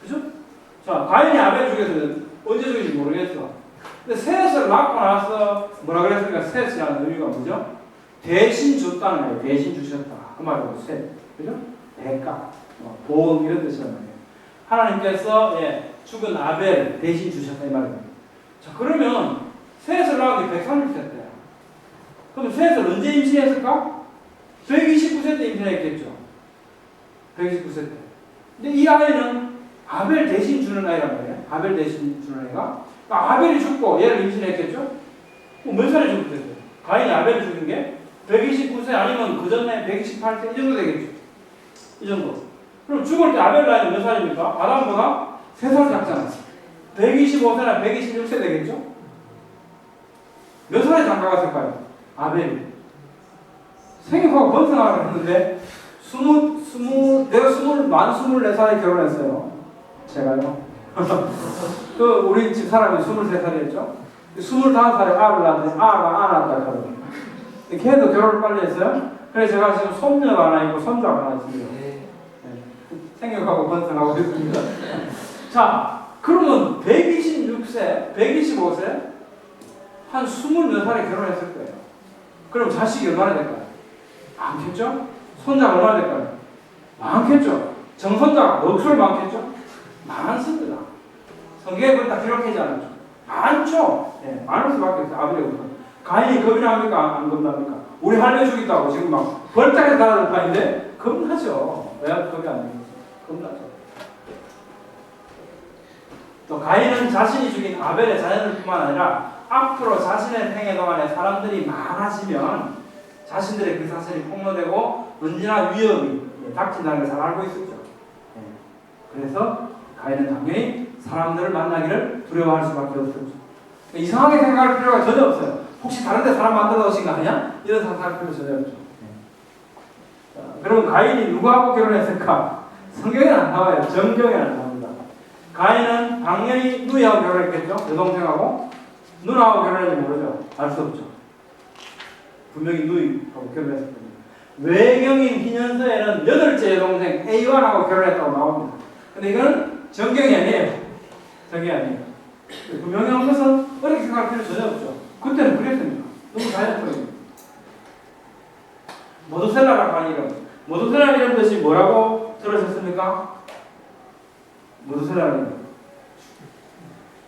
Speaker 1: 그죠? 자, 가인이 아벨 죽였어요. 언제 죽인지 모르겠어. 근데 셋을 낳고 나서 뭐라 그랬습니까? 셋이라는 의미가 뭐죠? 대신 줬다는 거예요. 대신 주셨다. 그 말이고 셋. 그죠? 대가, 보험 이런 뜻이란 말이에요. 하나님께서 죽은 아벨 대신 주셨다 이 말입니다. 자, 그러면 셋을 낳은 게 130세 때야. 그럼 셋을 언제 임신했을까? 129세 때 임신했겠죠. 129세 때. 근데 이 아이는 아벨 대신 주는 아이란 말이에요. 아벨 대신 주는 아이가. 그러니까 아벨이 죽고 얘를 임신했겠죠? 몇 살에 죽었어요? 가인이 아벨을 죽인 게 129세 아니면 그 전에 128세 이 정도 되겠죠. 이 정도. 그럼 죽을 때 아벨 나이는 몇 살입니까? 아담보다 3살 작잖아요. 125세나 126세 되겠죠? 몇 살에 장가갔을까요? 아벨이. 생육하고 번성하라고 했는데 내가 24살에 결혼했어요. 제가요. 우리 집 사람이 23살이었죠? 25살에 아를 낳았는데 아가 안 낳았다 하거든요. 걔도 결혼을 빨리 했어요. 그래서 제가 지금 손녀가 하나 있고 손자가 하나 있습니다. 생육하고 번성하고 있습니다. 자, 그러면 126세, 125세? 한 20몇 살에 결혼했을 거예요. 그럼 자식이 얼마나 될까요? 많겠죠? 손자가 얼마나 될까요? 많겠죠? 정손자가 넉sul 많겠죠? 많습니다. 성경에 그걸 다 기록하지 않았죠? 많죠? 예, 많을 수밖에 없어요. 아버지가. 가인이 겁이나 합니까? 안 겁납니까? 우리 할매 죽겠다고 지금 막 벌떡에 달아들 판인데 겁나죠. 왜 겁이 안 되겠어요? 겁나죠. 또 가인은 자신이 죽인 아벨의 자녀들 뿐만 아니라 앞으로 자신의 생애 동안에 사람들이 많아지면 자신들의 그 사실이 폭로되고 언제나 위험이 닥친다는 걸 잘 알고 있었죠. 그래서 가인은 당연히 사람들을 만나기를 두려워할 수밖에 없었죠. 이상하게 생각할 필요가 전혀 없어요. 혹시 다른 데 사람 만들어 놓으신 거 아니야? 이런 생각할 필요 전혀 없죠. 그럼 가인이 누구하고 결혼했을까? 성경에는 안 나와요. 정경에는 안 나옵니다. 가인은 당연히 누이하고 결혼했겠죠? 여동생하고. 누나하고 결혼했는지 모르죠? 알 수 없죠. 분명히 누이하고 결혼했을 겁니다. 외경인 기년서에는 8째 여동생 A완하고 결혼했다고 나옵니다. 근데 이거는 정경이 아니에요. 정경이 아니에요. 분명히 한 것은 어렵게 생각할 필요 전혀 없죠. 그때는 그랬습니다. 너무 자연스러워요. 모두셀라라고 하는 이름. 모두셀라라는 이름 뜻이 뭐라고 들으셨습니까? 모두셀라라는 이름.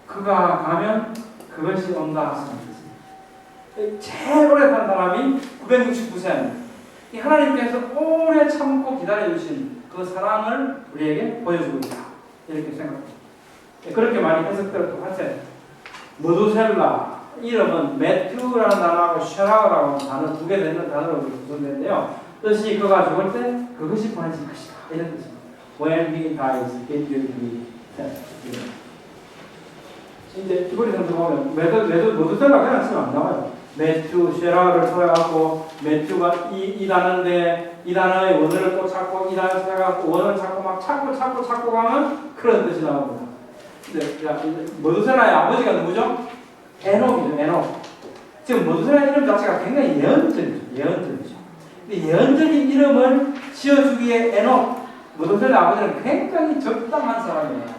Speaker 1: 그가 가면 그것이 온다 하는 뜻입니다. 제일 오래 산 사람이 969세입니다. 이 하나님께서 오래 참고 기다려주신 그 사랑을 우리에게 보여주고 있다. 이렇게 생각합니다. 그렇게 많이 해석들을 또 하세요. 모두셀라 이름은 매튜라는 단어하고 쉐라라고 하는 단어 두 개 되는 단어로 구성되는데요. 뜻이 그가 죽을 때 그것이 보내질 것이다. 이런 뜻입니다. When he dies, it will be set. 이제 이거리에서 보면 모두셀라 그냥 쓰면 안 나와요. 매튜, 쉐라를 써갖고 매튜가 이 단어인데 이 단어의 원어를 또 찾고 이 단어를 써갖고 원어를 찾고 막 찾고 가면 그런 뜻이 나옵니다. 근데 모두셀라의 아버지가 누구죠? 에녹이죠. 에녹. 지금 모두셀라 이름 자체가 굉장히 예언적이죠. 근데 예언적인 이름을 지어주기에 에녹, 모두셀라 아버지는 굉장히 적당한 사람이에요.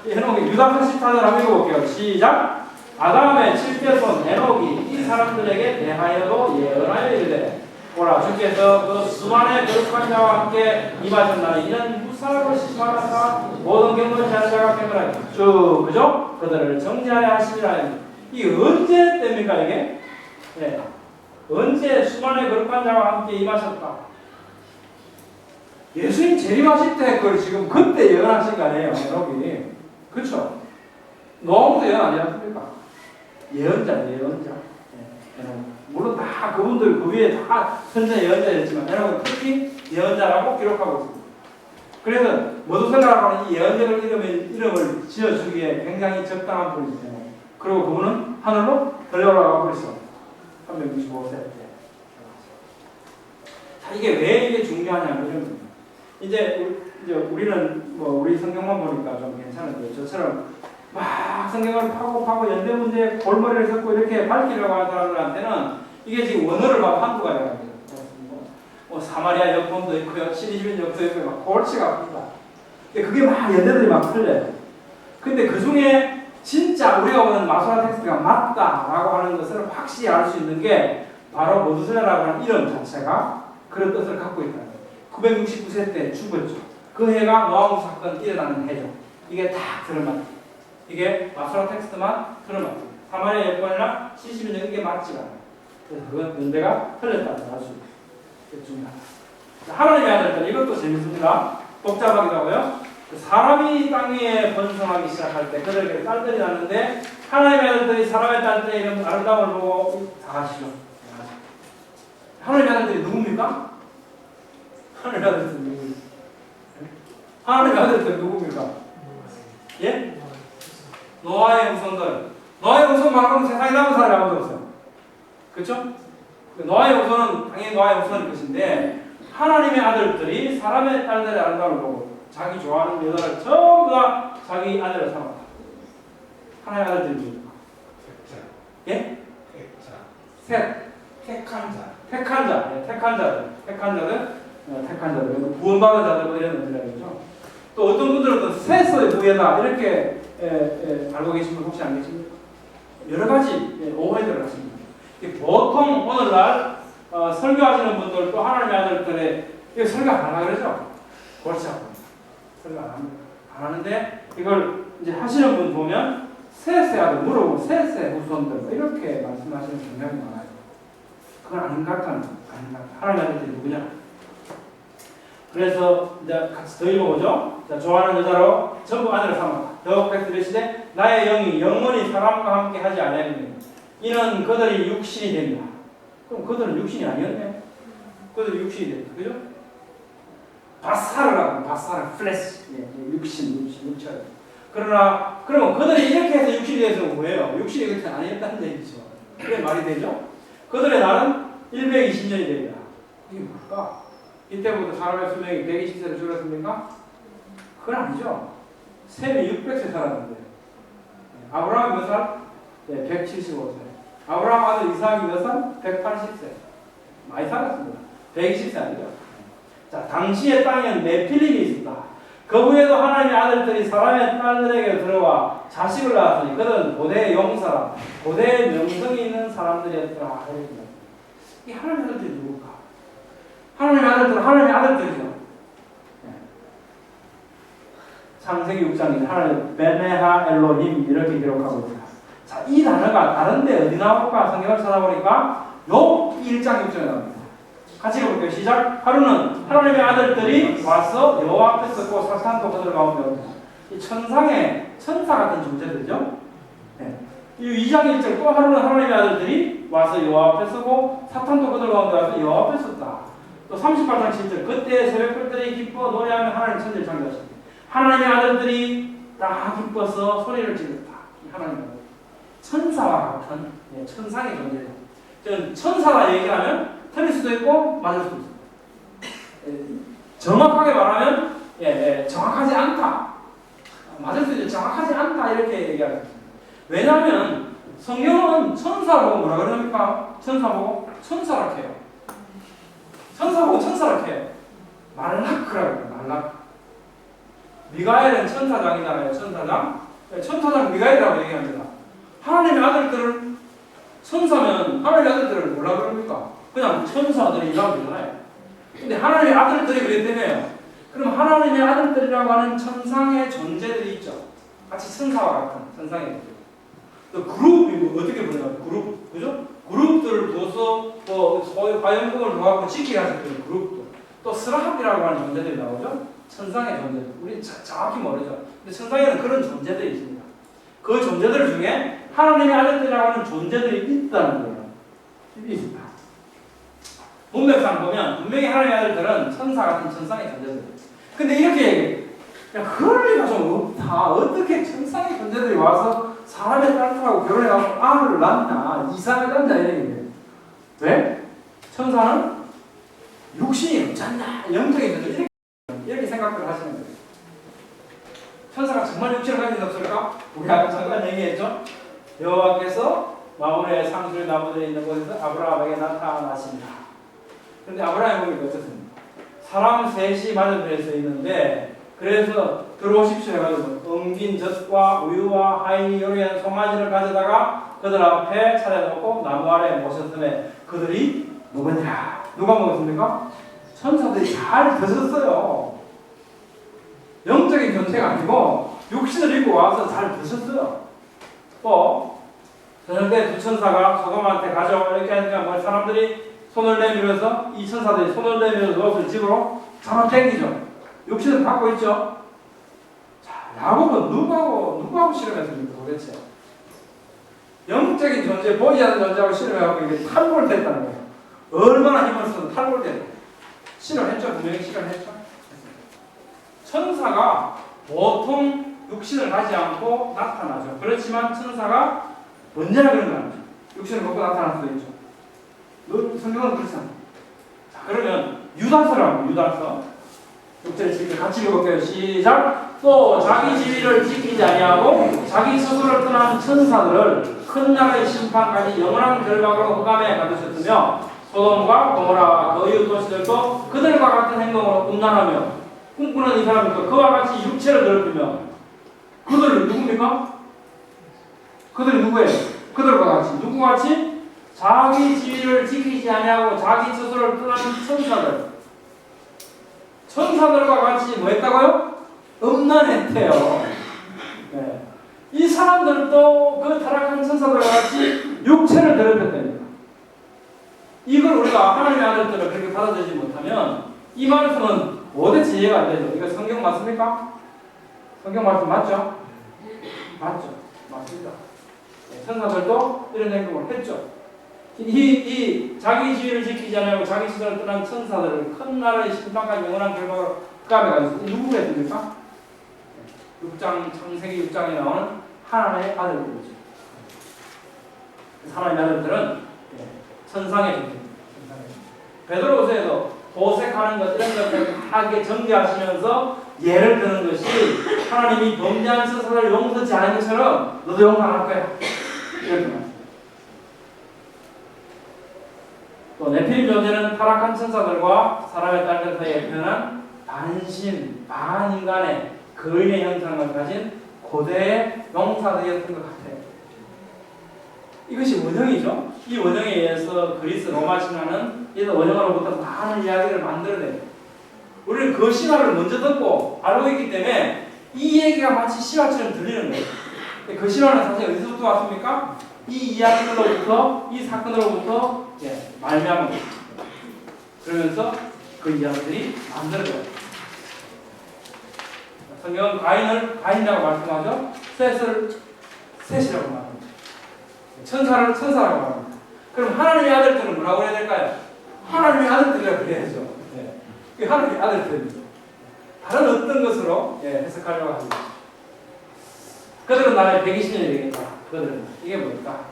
Speaker 1: 에녹이 유다 34절 한번 읽어볼게요. 시작. 아담의 7대손 에녹이 이 사람들에게 대하여도 예언하여 이르되 보라 주께서 그 수많은 거룩한 자와 함께 임하셨나니 이는 무사로 심하사 모든 경건치 않은 자가 경건하여 쭉 그죠? 그들을 정죄하여 하시리라. 이게 언제 때입니까 이게? 네. 언제 수많은 거룩한 자와 함께 임하셨다. 예수님 재림하실 때 그걸 지금 그때 예언하신 거 아니에요 에녹이. 그렇죠? 너무도 예언 아니지 않습니까? 예언자. 물론 다 그분들 그 위에 다 선자 예언자였지만 에녹은 특히 예언자라고 기록하고 있습니다. 그래서 모두셀라라고 하는 이 예언자를 이름을 지어주기에 굉장히 적당한 분이세요. 그리고 그분은 하늘로 들려올라가고 있어. 365세 때. 자, 이게 왜 이게 중요하냐면 이제 우리는 뭐 우리 성경만 보니까 좀 괜찮은데 저처럼 막 성경을 파고 연대 문제에 골머리를 섞고 이렇게 밝히려고 하는 사람들한테는 이게 지금 원어를 막 한두 가지가 아니에요. 뭐 사마리아 역본도 있고요, 시리즈민 역도 있고요, 막 골치가 아픕니다. 근데 그게 막 연대들이 막 틀려요. 근데 그 중에 진짜 우리가 보는 마소라 텍스트가 맞다라고 하는 것을 확실히 알 수 있는 게 바로 모두셀라라고 하는 이름 자체가 그런 뜻을 갖고 있다는 거예요. 969세 때 죽었죠. 그 해가 노아무 사건 일어나는 해죠. 이게 다 들어맞죠. 이게 마소라 텍스트만 들어맞죠. 사마리아 역본이나 시시민역 이게 맞지가 않아요. 그래서 그건 연대가 틀렸다는 걸 알 수 있어요. 중요하다. 하나님의 아들들 이것도 재밌습니다. 복잡하기도 하고요. 사람이 땅 위에 번성하기 시작할 때 그들에게 딸들이 낳는데 하나님의 아들들이 사람의 딸들의 이런 아름다움을 보고 다 아시죠? 하나님의 아들들이 누굽니까? 하나님의 아들들이 누굽니까? 하나님의 아들들이 누굽니까? 예? 노아의 후손들. 노아의 후손 말고는 세상에 남은 사람이 아무도 없어요. 그렇죠? 노아의 후손은 당연히 노아의 후손일 것인데 하나님의 아들들이 사람의 딸들의 아름다움을 보고 자기 좋아하는 여자를 전부 다 자기 아들을 삼았다. 하나님의 아들들이 누굽니까? 예? 택한 자들, 구원받은 자들 뭐 이런 의미죠. 또 어떤 분들은 또 셋의 부여다 이렇게 알고 계신 분 혹시 안 계십니까? 여러 가지 오해들을 하십니다. 보통 오늘날 설교하시는 분들도 하나님의 아들들의 이거 설교 안 하라 그러죠? 그렇지 않고 설교 안 합니다. 안 하는데 이걸 이제 하시는 분 보면 세세하게 물어보고 세세 후손들 이렇게 말씀하시는 경향이 많아요. 그건 아닌 것 같아요. 아닌 것 같아요. 하나님의 아들들이 누구냐? 그래서 이제 같이 더 읽어보죠. 자, 좋아하는 여자로 전부 아내를 삼았다. 더욱 백들으시되 나의 영이 영원히 사람과 함께 하지 아니하리니 이는 그들이 육신이 된다. 그럼 그들은 육신이 아니었네. 그들이 육신이 된다. 그죠? 바사르라고 바사르 플래시 육신 육체. 그러나 그러면 그들이 이렇게 해서 육신이 돼서 뭐예요? 육신이 그렇게 아니었다는 얘기죠. 그게 말이 되죠? 그들의 날은 120년이 됩니다. 이게 뭘까? 이때부터 사람의 수명이 120세로 줄었습니까? 그건 아니죠. 셈이 600세 살았는데 아브라함이 몇 살? 네, 175세. 아브라함 아들 이삭이 몇 살? 180세. 많이 살았습니다. 120세 아니죠. 자, 당시의 땅에는 네필림이 있었다. 그 후에도 하나님의 아들들이 사람의 딸들에게 들어와 자식을 낳았으니 그들은 고대의 용사라, 고대의 명성이 있는 사람들이었더라. 이 하나님의 아들들이 누굴까? 하나님의 아들들은 하나님의 아들들이죠. 네. 창세기 6장에 하나님 베네하 엘로힘 이렇게 기록하고 있습니다. 자, 이 단어가 다른데 어디 나올까? 성경을 찾아보니까 욥 1장 6절에 나옵니다. 같이 읽어볼게요. 시작. 하루는 하나님의 아들들이 와서 여호와 앞에 섰고 사탄도 그들 가운데 온다. 이 천상의 천사 같은 존재들이죠. 네. 이 2장 1절 또 하루는 하나님의 아들들이 와서 여호와 앞에 서고 사탄도 그들 가운데 와서 여호와 앞에 섰다. 또 38장 7절 그때 새벽별들이 기뻐 노래하며 하나님 천지를 창조하십니다. 하나님의 아들들이 다 기뻐서 소리를 질렀다. 하나님의 아들. 천사와 같은 천상의 존재예요. 천사라 얘기하면 틀릴 수도 있고 맞을 수도 있습니다. 정확하게 말하면 정확하지 않다. 맞을 수도 있고 정확하지 않다 이렇게 얘기하겠습니다. 왜냐하면 성경은 천사 보고 뭐라 그럽니까? 천사 보고 천사라 해요. 천사 보고 천사라 해요. 말라크라고 해요. 말라크. 미가엘은 천사장이잖아요. 천사장. 천사장 미가엘이라고 얘기합니다. 하나님의 아들들을 천사면 하나님의 아들들을 뭐라 그럽니까? 그냥 천사들이라고 그러잖아요. 근데 하나님의 아들들이 그랬다며요. 그럼 하나님의 아들들이라고 하는 천상의 존재들이 있죠. 같이 천사와 같은 천상의 존재. 또 그룹이 어떻게 보냐면 그룹, 그죠? 그룹들을 둬서 소위 화염금을 놓아갖고 지키게 하셨던 그룹들. 또 스라합이라고 하는 존재들이 나오죠. 천상의 존재들. 우리 정확히 모르죠. 근데 천상에는 그런 존재들이 있습니다. 그 존재들 중에 하나님의 아들들이라고 하는 존재들이 있다는 거예요. 있습니다. 문맥상 보면 분명히 하나님의 아들들은 천사 같은 천상의 존재들. 근데 이렇게 얘기해. 야, 그럴 리가 좀 없다. 어떻게 천상의 존재들이 와서 사람의 딸들하고 결혼해가지고 아들을 낳냐, 이상을 낳냐 이런 얘기예요. 왜? 천사는 육신이 없지 않나, 영적인 존재 이렇게 생각을 하시는 거예요. 천사가 정말 육신을 가진 적 없을까? 우리 아까 잠깐 얘기했죠. 여호와께서 마므레 상수리 나무들이 있는 곳에서 아브라함에게 나타나십니다. 그런데 아브라함이 보니까 어떻습니까? 사람 셋이 맞은편에 서 있는데 그래서 들어오십시오 해가지고 엉긴 젖과 우유와 하인이 요리한 송아지를 가져다가 그들 앞에 차려놓고 나무 아래 모셨음에 그들이 누구냐? 누가 먹었습니까? 천사들이 잘 드셨어요. 영적인 존재가 아니고 육신을 입고 와서 잘 드셨어요. 또 저녁 때 두 천사가 소돔한테 가져 이렇게 하니까 뭐 사람들이 손을 내밀어서 이 천사들이 손을 내밀어서 옷을 집으로 잡아당기죠. 육신을 갖고 있죠. 자, 야곱은 누구하고 실험했습니까 도대체? 영적인 존재, 보이지 않는 존재하고 실험해갖고 이게 탈골됐다는 거예요. 얼마나 힘을 써도 탈골됐다. 실험했죠. 분명히 실험했죠. 천사가 보통 육신을 가지 않고 나타나죠. 그렇지만 천사가 언제나 그런 거 아니죠. 육신을 갖고 나타날 수도 있죠. 성경은 그렇지 않아요. 자, 그러면 유다서라고 유다서 6절 지금 같이 읽어볼게요. 시작. 또 자기 지위를 지키지 아니하고 자기 스스로를 떠난 천사들을 큰 날의 심판까지 영원한 결박으로 흑암에 가두셨으며 소돔과 고모라와 그 이웃 도시들도 그들과 같은 행동으로 음란하며 꿈꾸는 이 사람들도 그와 같이 육체를 더럽히며 그들은 누굽니까? 그들이 누구예요? 그들과 같이 누구와 같이? 자기 지위를 지키지 아니하고 자기 스스로를 떠나는 천사들과 같이 뭐 했다고요? 음란했대요. 네. 이 사람들도 그 타락한 천사들과 같이 육체를 더럽혔답니다. 이걸 우리가 하나님의 아들들을 그렇게 받아들이지 못하면 이 말씀은 도대체 이해가 안 되죠. 이거 성경 맞습니까? 성경 말씀 맞죠? 맞죠. 맞습니다. 네, 천사들도 이런 행동을 했죠. 이 자기 지위를 지키지 않고 자기 스스로를 떠난 천사들을 큰 나라의 심판과 영원한 결과로 감에 가지고 누구가 했습니까? 6장 창세기 6장에 나오는 하나님의 아들들이죠. 하나님의 아들들은 천상의 존재입니다. 베드로후서에도 도색하는 것 이런 것들을 하게 정죄하시면서 예를 드는 것이 하나님이 범죄한 천사를 용서치 않은 것처럼 너도 용서할 거야. 이렇게 말합니다. 또 네피림 존재는 타락한 천사들과 사람의 딸들 사이에 표현한 반신, 반인간의 거인의 형상을 가진 고대의 용사들이었던 것 같아요. 이것이 원형이죠. 이 원형에 의해서 그리스 로마 신화는 이 원형으로부터 많은 이야기를 만들어내요. 우리는 그 신화를 먼저 듣고 알고 있기 때문에 이 얘기가 마치 신화처럼 들리는 거예요. 그 신화는 사실 어디서부터 왔습니까? 이 이야기들로부터, 이 사건으로부터 말미암은 거예요. 그러면서 그 이야기들이 만들어져요. 성경은 가인이라고 말씀하죠. 셋이라고 말합니다. 천사를 천사라고 말합니다. 그럼 하나님의 아들들은 뭐라고 해야 될까요? 하나님의 아들들이라고 그래야죠. 네. 하나님의 아들들입니다. 다른 어떤 것으로 해석하려고 합니다. 그들은 나라에 120년이 되겠다. 그들은 이게 뭘까?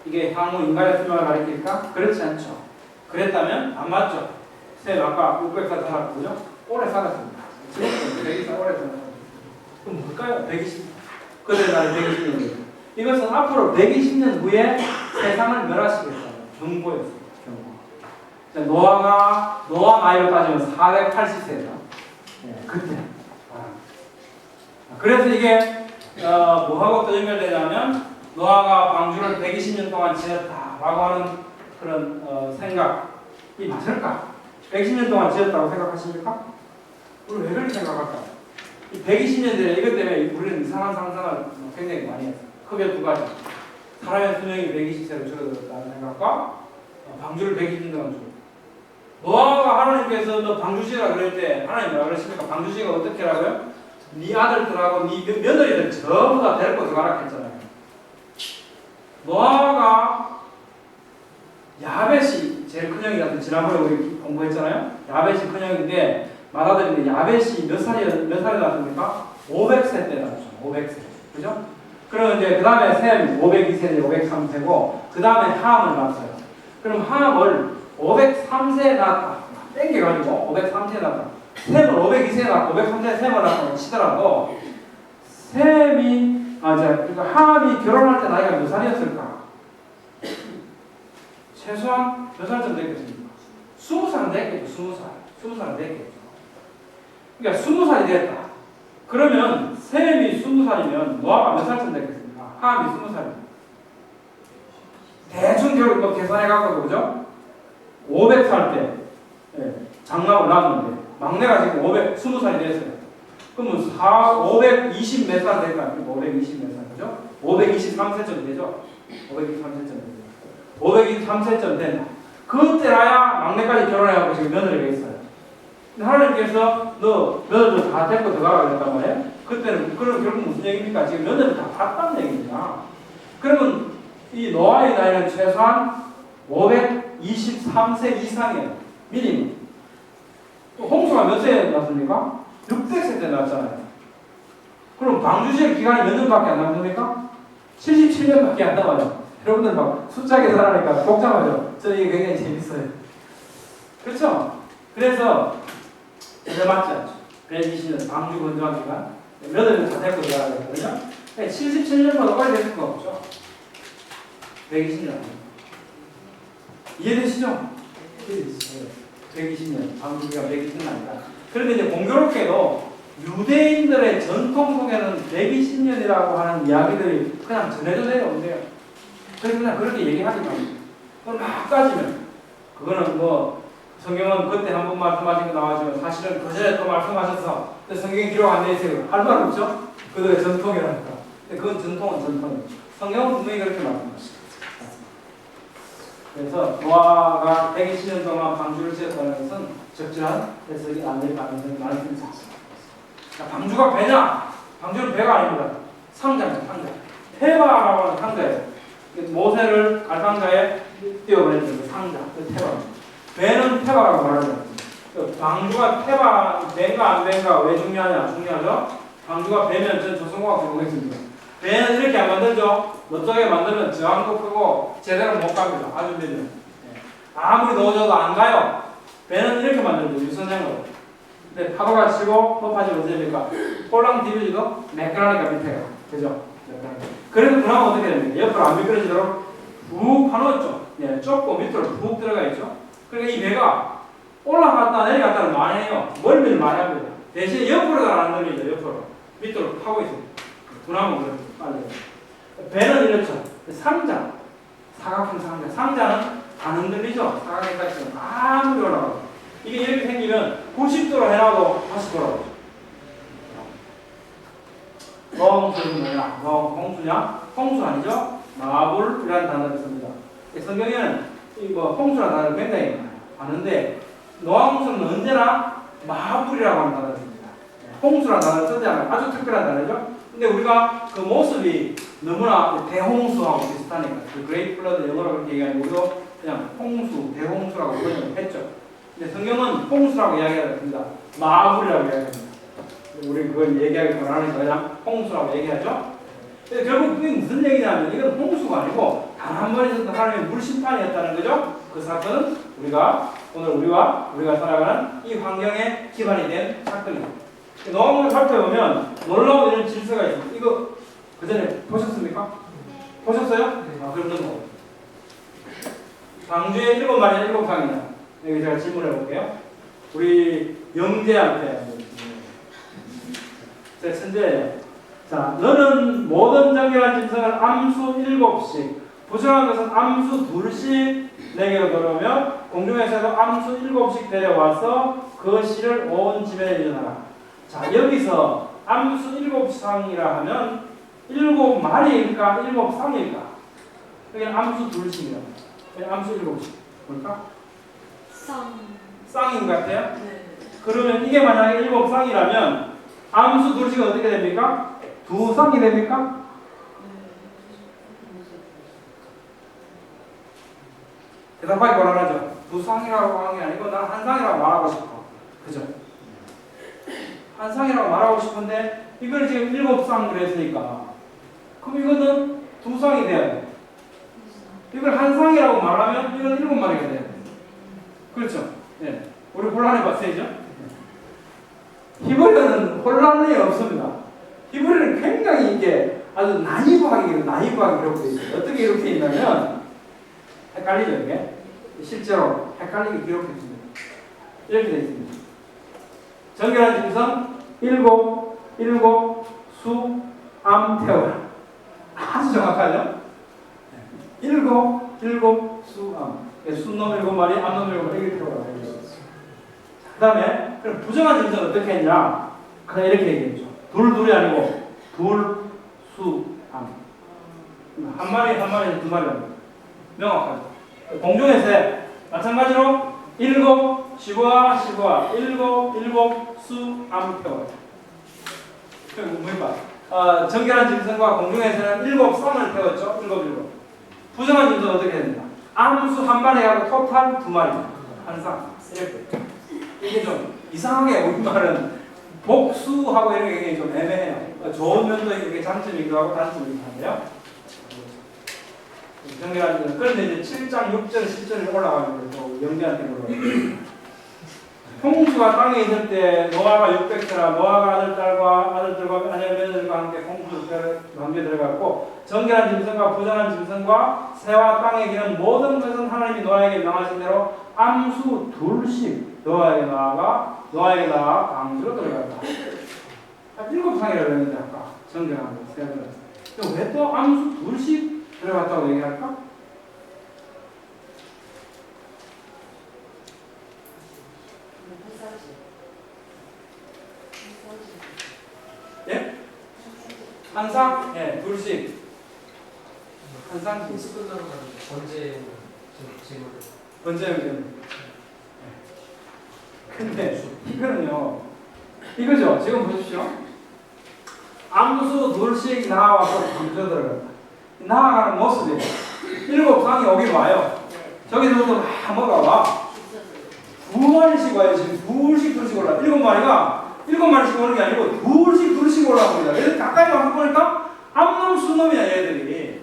Speaker 1: 이게 향후 인간의 수명을 가리킬까? 그렇지 않죠. 그랬다면 안 맞죠. 쌤 아까 600살 살았고 그죠? 오래 살았습니다. 지금 120살 오래 살았습니다. 그럼 뭘까요? 120년. 그들의 나라에 120년이 이것은 앞으로 120년 후에 세상을 멸하시겠다는 경고였습니다. 경고. 노아 나이로 따지면 480세다. 그때. 그래서 이게 뭐하고 또 연결되냐면 노아가 방주를 120년 동안 지었다라고 하는 그런 생각이 맞을까? 120년 동안 지었다고 생각하십니까? 우리 왜 그렇게 생각할까요? 이 120년 전에 이것 때문에 우리는 이상한 상상을 굉장히 많이 했어요. 크게 두 가지. 사람의 수명이 120세로 줄어들었다는 생각과 방주를 120년 동안 줘. 노아가 하나님께서 너 방주 지으라 그럴 때 하나님 뭐라 그러십니까? 방주 지으라 어떻게 하라고요? 네 아들들하고 네 며느리들 전부 다 데리고 들어가라 했잖아요. 노아가 야벳이 제일 큰 형이라서 지난번에 우리 공부했잖아요. 야벳이 큰 형인데 맏아들인데 야벳이 몇 살에 낳았습니까? 500세 때 낳았죠. 500세. 그죠? 그럼 이제 그 다음에 셈 502세인데 503세고 그 다음에 함을 낳았어요. 그럼 함을 503세에 낳았다. 땡겨가지고 503세에 낳았다. 셈을 502세에 낳고 503세에 셈을 낳았다고 치더라도 그러니까 함이 결혼할 때 나이가 몇 살이었을까? 최소한 몇 살쯤 됐겠습니까? 20살은 됐겠죠. 20살은 됐겠죠. 그러니까 20살이 됐다. 그러면 셈이 20살이면 노아가 몇 살쯤 됐겠습니까? 함이 20살입니다. 대충 결국 계산해갖고 그죠? 500살 때 장남을 낳았는데 막내가 지금 20살이 됐어요. 그러면 520 몇 살 될까요? 520 몇 살 그죠? 523세쯤 되죠? 523세쯤 되죠. 523세쯤 된다. 그때라야 막내까지 결혼해갖고 지금 며느리가 있어요. 하나님께서 너 며느리도 다 데리고 들어가라 그랬단 말이에요. 그때는 그럼 결국 무슨 얘기입니까? 지금 며느리 다 봤다는 얘기입니다. 그러면 이 노아의 나이는 최소한 523세 이상이에요. 미니멈. 홍수가 몇 세에 났습니까? 600세 때 났잖아요. 그럼 방주시의 기간이 몇 년밖에 안 남습니까? 77년밖에 안 남아요. 여러분들 막 숫자 계산하니까 복잡하죠? 저 이게 굉장히 재밌어요. 그렇죠? 그래서 제대로 맞지 않죠. 120년 방주 건조한 기간 며느리를 다 데리고 들어가야 되거든요. 77년보다 오래 될 수가 없죠. 120년 이해되시죠? 120년 방주기가 120년 아니다. 그런데 이제 공교롭게도 유대인들의 전통 속에는 120년이라고 하는 이야기들이 그냥 전해져 내려온대요. 그래서 그냥 그렇게 얘기하기만 합니다. 그걸 막 따지면 그거는 뭐 성경은 그때 한 번 말씀하신 거 나와지만 사실은 그 전에 또 말씀하셔서 성경에 기록 안 돼 있어요. 할 말 없죠? 그들의 전통이라니까. 근데 그건 전통은 전통이에요. 성경은 분명히 그렇게 말씀하시죠. 그래서 노아가 120년 동안 방주를 지었다는 것은 적절한 해석이 안 될 가능성이 많습니다. 방주가 배냐? 방주는 배가 아닙니다. 상자입니다. 상자. 테바라고 하는 상자예요. 모세를 갈상자에 띄워보내는 상자. 그 테바. 배는 테바라고 말하죠. 방주가 테바, 배인가 안 배인가 왜 중요하냐? 중요하죠? 방주가 배면 전 조선공학 보겠습니다. 배는 이렇게 안 만들죠? 멋지게 만들면 저항도 크고 제대로 못 갑니다. 아주 밀려. 아무리 넣어줘도 안 가요. 배는 이렇게 만들죠. 유선형으로. 근데 파도가 치고 높아지면 어떻습니까? 꼴랑 디비지도 매끈하니까 밑에가. 그죠? 그래도 그나마 어떻게 됩니까? 옆으로 안 미끄러지도록 푹 파놓죠. 예, 좁고 밑으로 푹 들어가 있죠. 그러니까 이 배가 올라갔다 내려갔다는 많이 해요. 멀미를 많이 합니다. 대신에 옆으로는 안 들리죠. 옆으로. 밑으로 파고 있습니다. 그나마 그래요. 빨리. 배는 이렇죠. 상자. 사각형 상자. 상자는 안 흔들리죠. 사각형까지는 아무리 올라가도. 이게 이렇게 생기면 90도로 해놔도 다시 돌아오죠. 홍수는 뭐냐? 홍수냐? 홍수 아니죠? 마불이라는 단어를 씁니다. 성경에는 홍수라는 단어를 굉장히 많아요. 하는데 노아홍수는 언제나 마불이라고 하는 단어를 씁니다. 홍수라는 단어를 쓰지 않아요. 아주 특별한 단어죠. 근데 우리가 그 모습이 너무나 대홍수하고 비슷하니까 그 그레이트 플러드 영어로 그렇게 얘기하는 우리도 그냥 홍수, 대홍수라고 번역을 했죠. 근데 성경은 홍수라고 이야기합니다. 마불이라고 이야기합니다. 우리 그걸 얘기하기 권하는 그냥 홍수라고 얘기하죠. 근데 결국 그게 무슨 얘기냐면 이건 홍수가 아니고 단 한 번 있었던 하나님의 물심판이었다는 거죠. 그 사건은 오늘 우리가 살아가는 이 환경에 기반이 된 사건입니다. 노아홍을 살펴보면 놀라운 이런 질서가 있습니다. 이거 그 전에 보셨습니까? 네. 보셨어요? 네. 아, 그럼 넘어. 방주에 7마리 7상이냐. 여기 제가 질문해 볼게요. 우리 영재한테 제 천재예요. 자, 너는 모든 정결한 짐승을 암수 7씩, 부정한 것은 암수 2씩 내게로 들어오며 공중에서도 암수 7씩 데려와서 그 씨를 온 집에 일어나라. 자, 여기서 암수 7상이라 하면 7마리일까 7쌍일까? 여기는 암수 2씩이라고. 여기 암수 7씩. 뭘까? 쌍인 것 같아요? 네. 그러면 이게 만약에 7쌍이라면 암수 2씩은 어떻게 됩니까? 2쌍이 됩니까? 대답하기 곤란하죠. 2쌍이라고 하는 게 아니고 난 한 쌍이라고 말하고 싶어. 그죠? 한 쌍이라고 말하고 싶은데 이걸 지금 7쌍 그랬으니까 그럼 이거는 2쌍이 돼야 돼. 이걸 한 쌍이라고 말하면 이건 7마리가 돼야 돼. 그렇죠? 네. 우리 혼란해 봤어야죠? 히브리어는 혼란이 없습니다. 히브리어는 굉장히 이게 아주 나이브하게 이렇게 되어 있어요. 어떻게 이렇게 있냐면 헷갈리죠, 이게? 실제로 헷갈리게 기록했습니다. 이렇게 되어 있습니다. 정결한 짐승 7, 수, 암, 태워라. 아주 정확하죠? 7, 수, 암. 순놈 7마리, 암놈 7마리 이렇게 태워라. 그 다음에 그럼 부정한 짐승은 어떻게 했냐? 그냥 이렇게 얘기했죠. 둘이 아니고 수, 암. 한 마리, 2마리 명확하죠. 공중에서 마찬가지로 7, 15와 7, 수, 암, 태워라. 뭐입니까? 정결한 짐승과 공중에서는 7쌍을 태웠죠. 7. 부정한 짐승은 어떻게 됩니까? 암수 한 마리하고 토탈 2마리. 한 쌍. 이렇게. 이게 좀 이상하게 우리말은 복수하고 이런 게 좀 애매해요. 좋은 면도 이게 장점이기도 하고 단점이기도 한데요. 정결한 짐승. 그런데 이제 7장 6절 10절에 올라가면 또 영재한테 물어봐요. 홍수가 땅에 있을 때 노아가 600세라 노아가 아들들과 아내들과 함께 홍수를 함께 들어갔고 정결한 짐승과 부정한 짐승과 새와 땅에 기는 모든 것은 하나님이 노아에게 명하신 대로 암수 2씩 노아에게 나아가 방주로 들어갔다. 한 7상이라고 했는데 아까 정정한 거 세번. 왜 또 암수 둘씩 들어갔다고 얘기할까? 예? 한 상? 예, 둘씩. 한 상?
Speaker 2: 힌스 끝나고 나면 번째 질문.
Speaker 1: 번째 의견. 근데 이거는요, 이거죠. 지금 보십시오. 암수 둘씩 나와서 감져 들어간다. 나아가는 모습이에요. 7상이 여기 와요. 저기서부터 막 뭐가 와. 2마리씩 와요. 지금 둘씩 올라. 7마리씩 오는 게 아니고 둘씩 올라옵니다. 그래서 가까이 와서 보니까 암놈 수놈이야 얘들이.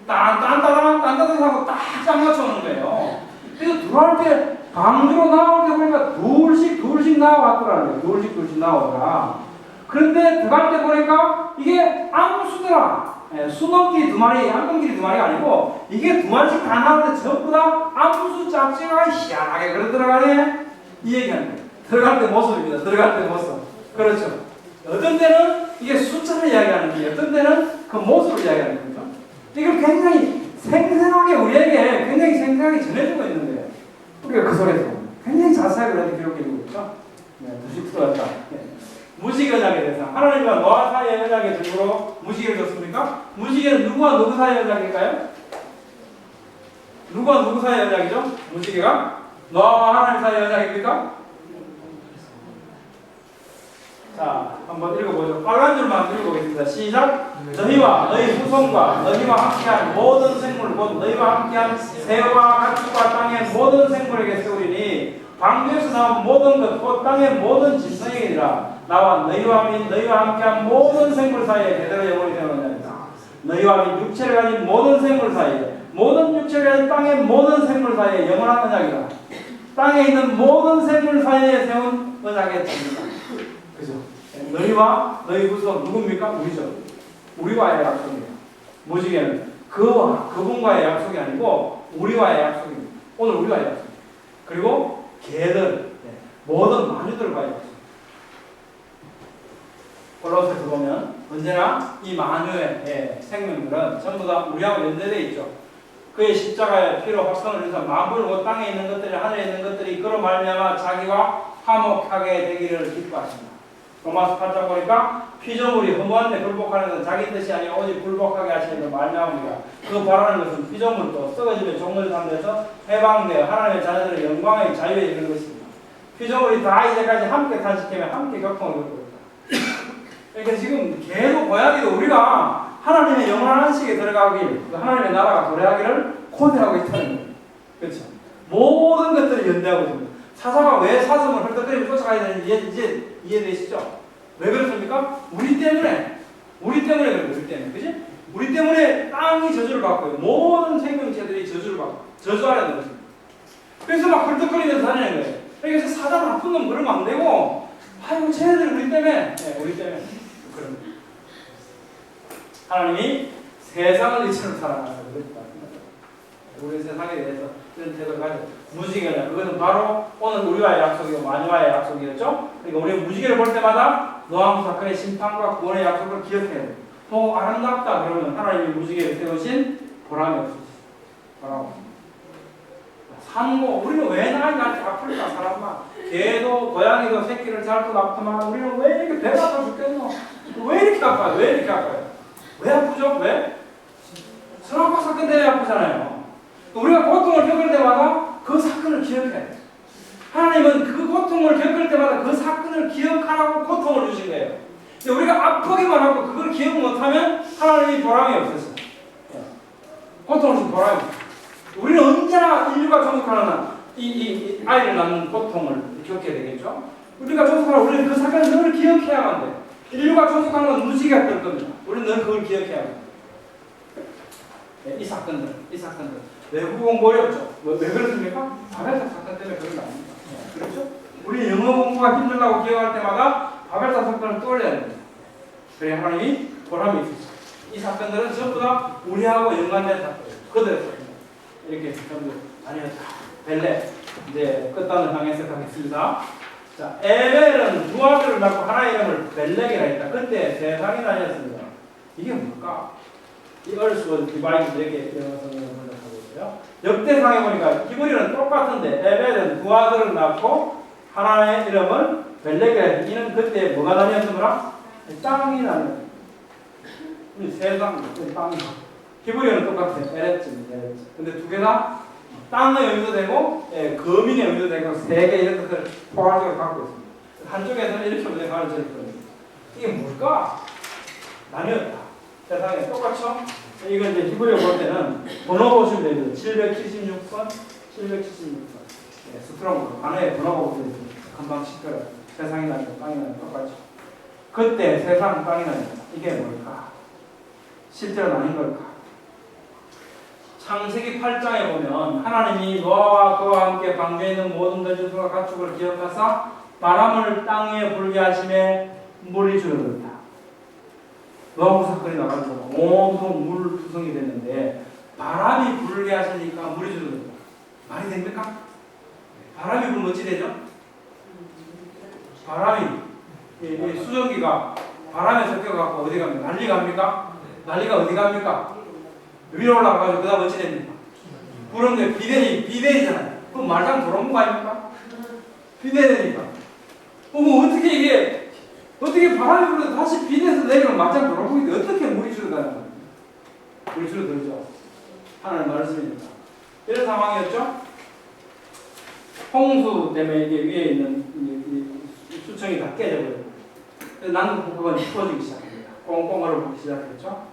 Speaker 1: 딴따단 하고 딱 맞춰오는 거예요. 그래서 들어올 때 방주로 나올 때 보니까 둘씩 나와왔더라는 거예요. 둘씩 나오더라. 그런데 들어갈 때 보니까 이게 암수더라. 예, 수넘기 2마리, 암놈끼리 2마리가 아니고 이게 2마리씩 다 나오는데 전부 다 암수 짝지가 희한하게 그래 들어가네. 이 얘기하는 거예요. 들어갈 때 모습입니다. 들어갈 때 모습. 그렇죠. 어떤 때는 이게 숫자를 이야기하는 게 어떤 때는 그 모습을 이야기하는 거죠. 이걸 굉장히 생생하게 우리에게 굉장히 생생하게 전해주고 있는 거예요. 우리가 그 속에서 굉장히 자세하게 우리한테 기록해주고 있죠. 네, 두식 들어갔다. 네. 무식 언약에 대해서 하나님과 너와 사이의 언약의 증거로 무식을 줬습니까? 무식에는 누구와 누구 사이의 언약일까요? 누구와 누구 사이의 언약이죠? 무식이가 너와 하나님 사이의 언약입니까? 자, 한번 읽어보죠. 빨간 줄만 읽어보겠습니다. 시작. 너희와 너희 후손과 너희와 함께한 모든 생물 곧 너희와 함께한 새와 가축과 땅의 모든 생물에게 세우리니 방주에서 나온 모든 것 곧 땅의 모든 짐승이니라. 나와 너희와 및 너희와 함께한 모든 생물 사이에 대대로 영원히 세우느니라. 너희와 및 육체를 가진 모든 생물 사이에 모든 육체를 가진 땅의 모든 생물 사이에 영원한 언약이라. 땅에 있는 모든 생물 사이에 세운 언약의 증거다. 그죠? 너희와 너희 후손 누굽니까? 우리죠. 우리와의 약속입니다. 무지개는 그분과의 약속이 아니고 우리와의 약속입니다. 오늘 우리와의 약속. 그리고 개들, 모든 마녀들과의 약속. 골로새서 보면 언제나 이 마녀의 생명들은 전부 다 우리하고 연대되어 있죠. 그의 십자가의 피로 확성을 해서 만물 곧 땅에 있는 것들이 하늘에 있는 것들이 그로 말미암아 자기와 화목하게 되기를 기뻐하십니다. 로마서 8장 보니까 피조물이 허무한데 굴복하는 것은 자기 뜻이 아니라 오직 굴복하게 하시는 말미암습니다. 그 바라는 것은 피조물도 썩어지며 종을 삼면서 해방되어 하나님의 자녀들의 영광의 자유에 이르는 것입니다. 피조물이 다 이제까지 함께 탄식하며 함께 고통을 겪고 있다. 그러니까 지금 개도 고양이도 우리가 하나님의 영원한 안식에 들어가길, 하나님의 나라가 도래하기를 고대하고 있다는 거예요. 그렇죠? 모든 것들이 연대하고 있습니다. 사자가 왜 사슴을 헐떡거리며 쫓아가야 되는지 이제 이해되시죠? 왜 그렇습니까? 우리 때문에 그래요. 우리 때문에. 그지? 우리 때문에 땅이 저주를 받고요. 모든 생명체들이 저주를 받고 저주 아래 있는 것입니다. 그래서 막 헐떡거리면서 다니는 거예요. 그래서 사자 나쁜 놈 그러면 안 되고 아이고 쟤네들 우리 때문에 우리 때문에 그런 거예요. 하나님이 세상을 이처럼 사랑하셔서 그렇다. 우리 세상에 대해서 그런 태도를 가지고 무지개냐 그것은 바로 오늘 우리와의 약속이고 마녀와의 약속이었죠. 그러니까 우리가 무지개를 볼 때마다 노아무 사건의 심판과 구원의 약속을 기억해야 돼요. 또 아름답다 그러면 하나님이 무지개를 세우신 보람이 없으시죠. 보람 없습니다. 산모 우리는 왜 나이가 아플까 사람만 개도 고양이도 새끼를 잘도 낳더만 우리는 왜 이렇게 배가 아파 죽겠노? 왜 이렇게 아파요? 왜 아프죠? 왜? 성악과 사건 때문에 아프잖아요. 우리가 고통을 겪을 때마다 그 사건을 기억해야 돼요. 하나님은 그 고통을 겪을 때마다 그 사건을 기억하라고 고통을 주신 거예요. 근데 우리가 아프기만 하고 그걸 기억 못하면 하나님이 보람이 없었어요. 고통을 준 보람이 없어요. 우리는 언제나 인류가 종속하는 이 아이를 낳는 고통을 겪게 되겠죠. 우리가 종속하는 우리는 그 사건을 늘 기억해야만 돼요. 인류가 종속하는 건 무지개가 될 겁니다. 우리는 늘 그걸 기억해야 합니다. 이 사건들. 외국 공부 어렵죠? 왜 그렇습니까? 바벨탑 사건 때문에 그런 거 아닙니까? 그렇죠? 우리 영어 공부가 힘들다고 기억할 때마다 바벨탑 사건을 떠올려야 됩니다. 그래 하나님이 보람이 있으시죠. 이 사건들은 전부 다 우리하고 연관된 사건이에요. 그들의 사건. 이렇게 전부 아니었다. 벨레 이제 끝단을 향해서 가겠습니다. 자, 에벨은 두 아들을 낳고 하나의 이름을 벨렉이라 했다. 그때 세상이 나뉘었습니다. 이게 뭘까? 이 얼스워드 디바이드 이렇게 영어 성경을 번역하고 있어요. 역대상에 보니까 히브리는 똑같은데 에벨은 두 아들을 낳고 하나의 이름을 벨렉이라 했다. 이는 그때 뭐가 나뉘었습니까? 땅이 나뉘었습니다. 세상, 땅이. 히브리어는 똑같아요. 에레츠. 근데 두 개 다 땅의 의미도 되고, 거민의 의미도 되고, 세 개 이런 것들을 포괄적으로 갖고 있습니다. 한쪽에서는 이렇게 번역하는 적이 있거든요. 이게 뭘까? 나뉘었다. 세상에 똑같죠? 이거 이제 히브리어 볼 때는 번호 보시면 됩니다. 776번, 776번. 스트롱, 안에 번호가 붙어 있습니다. 금방 시켜요. 세상이 나뉘고 땅이 나뉘고 똑같죠? 그때 세상, 땅이 나뉘었다. 이게 뭘까? 실제로 나뉜 걸까? 창세기 8장에 보면 하나님이 노아와 그와 함께 방주에 있는 모든 거짓과 가축을 기억하사 바람을 땅에 불게 하심에 물이 줄어들었다. 노아구 사건이 나가지고 온통 물 투성이 됐는데 바람이 불게 하시니까 물이 줄어들었다. 말이 됩니까? 바람이 불면 어찌 되죠? 바람이 수증기가 바람에 섞여갖고 어디 갑니까? 난리 갑니까? 난리가 어디 갑니까? 위로 올라가가지고 그 다음 어찌 됩니까? 그런 게 비대잖아요. 그럼 말짱 도롱뇽 아닙니까? 비대되니까. 어떻게 이게, 어떻게 바람이 불어서 다시 비대에서 내리면 말짱 도롱뇽인데 어떻게 물이 줄어드나요? 물이 줄어들죠. 하나님 말씀이니까. 이런 상황이었죠? 홍수 때문에 이게 위에 있는 이 수청이 다 깨져버려요. 남극 북극은 풀어지기 시작합니다. 꽁꽁 얼어붙기 시작했죠?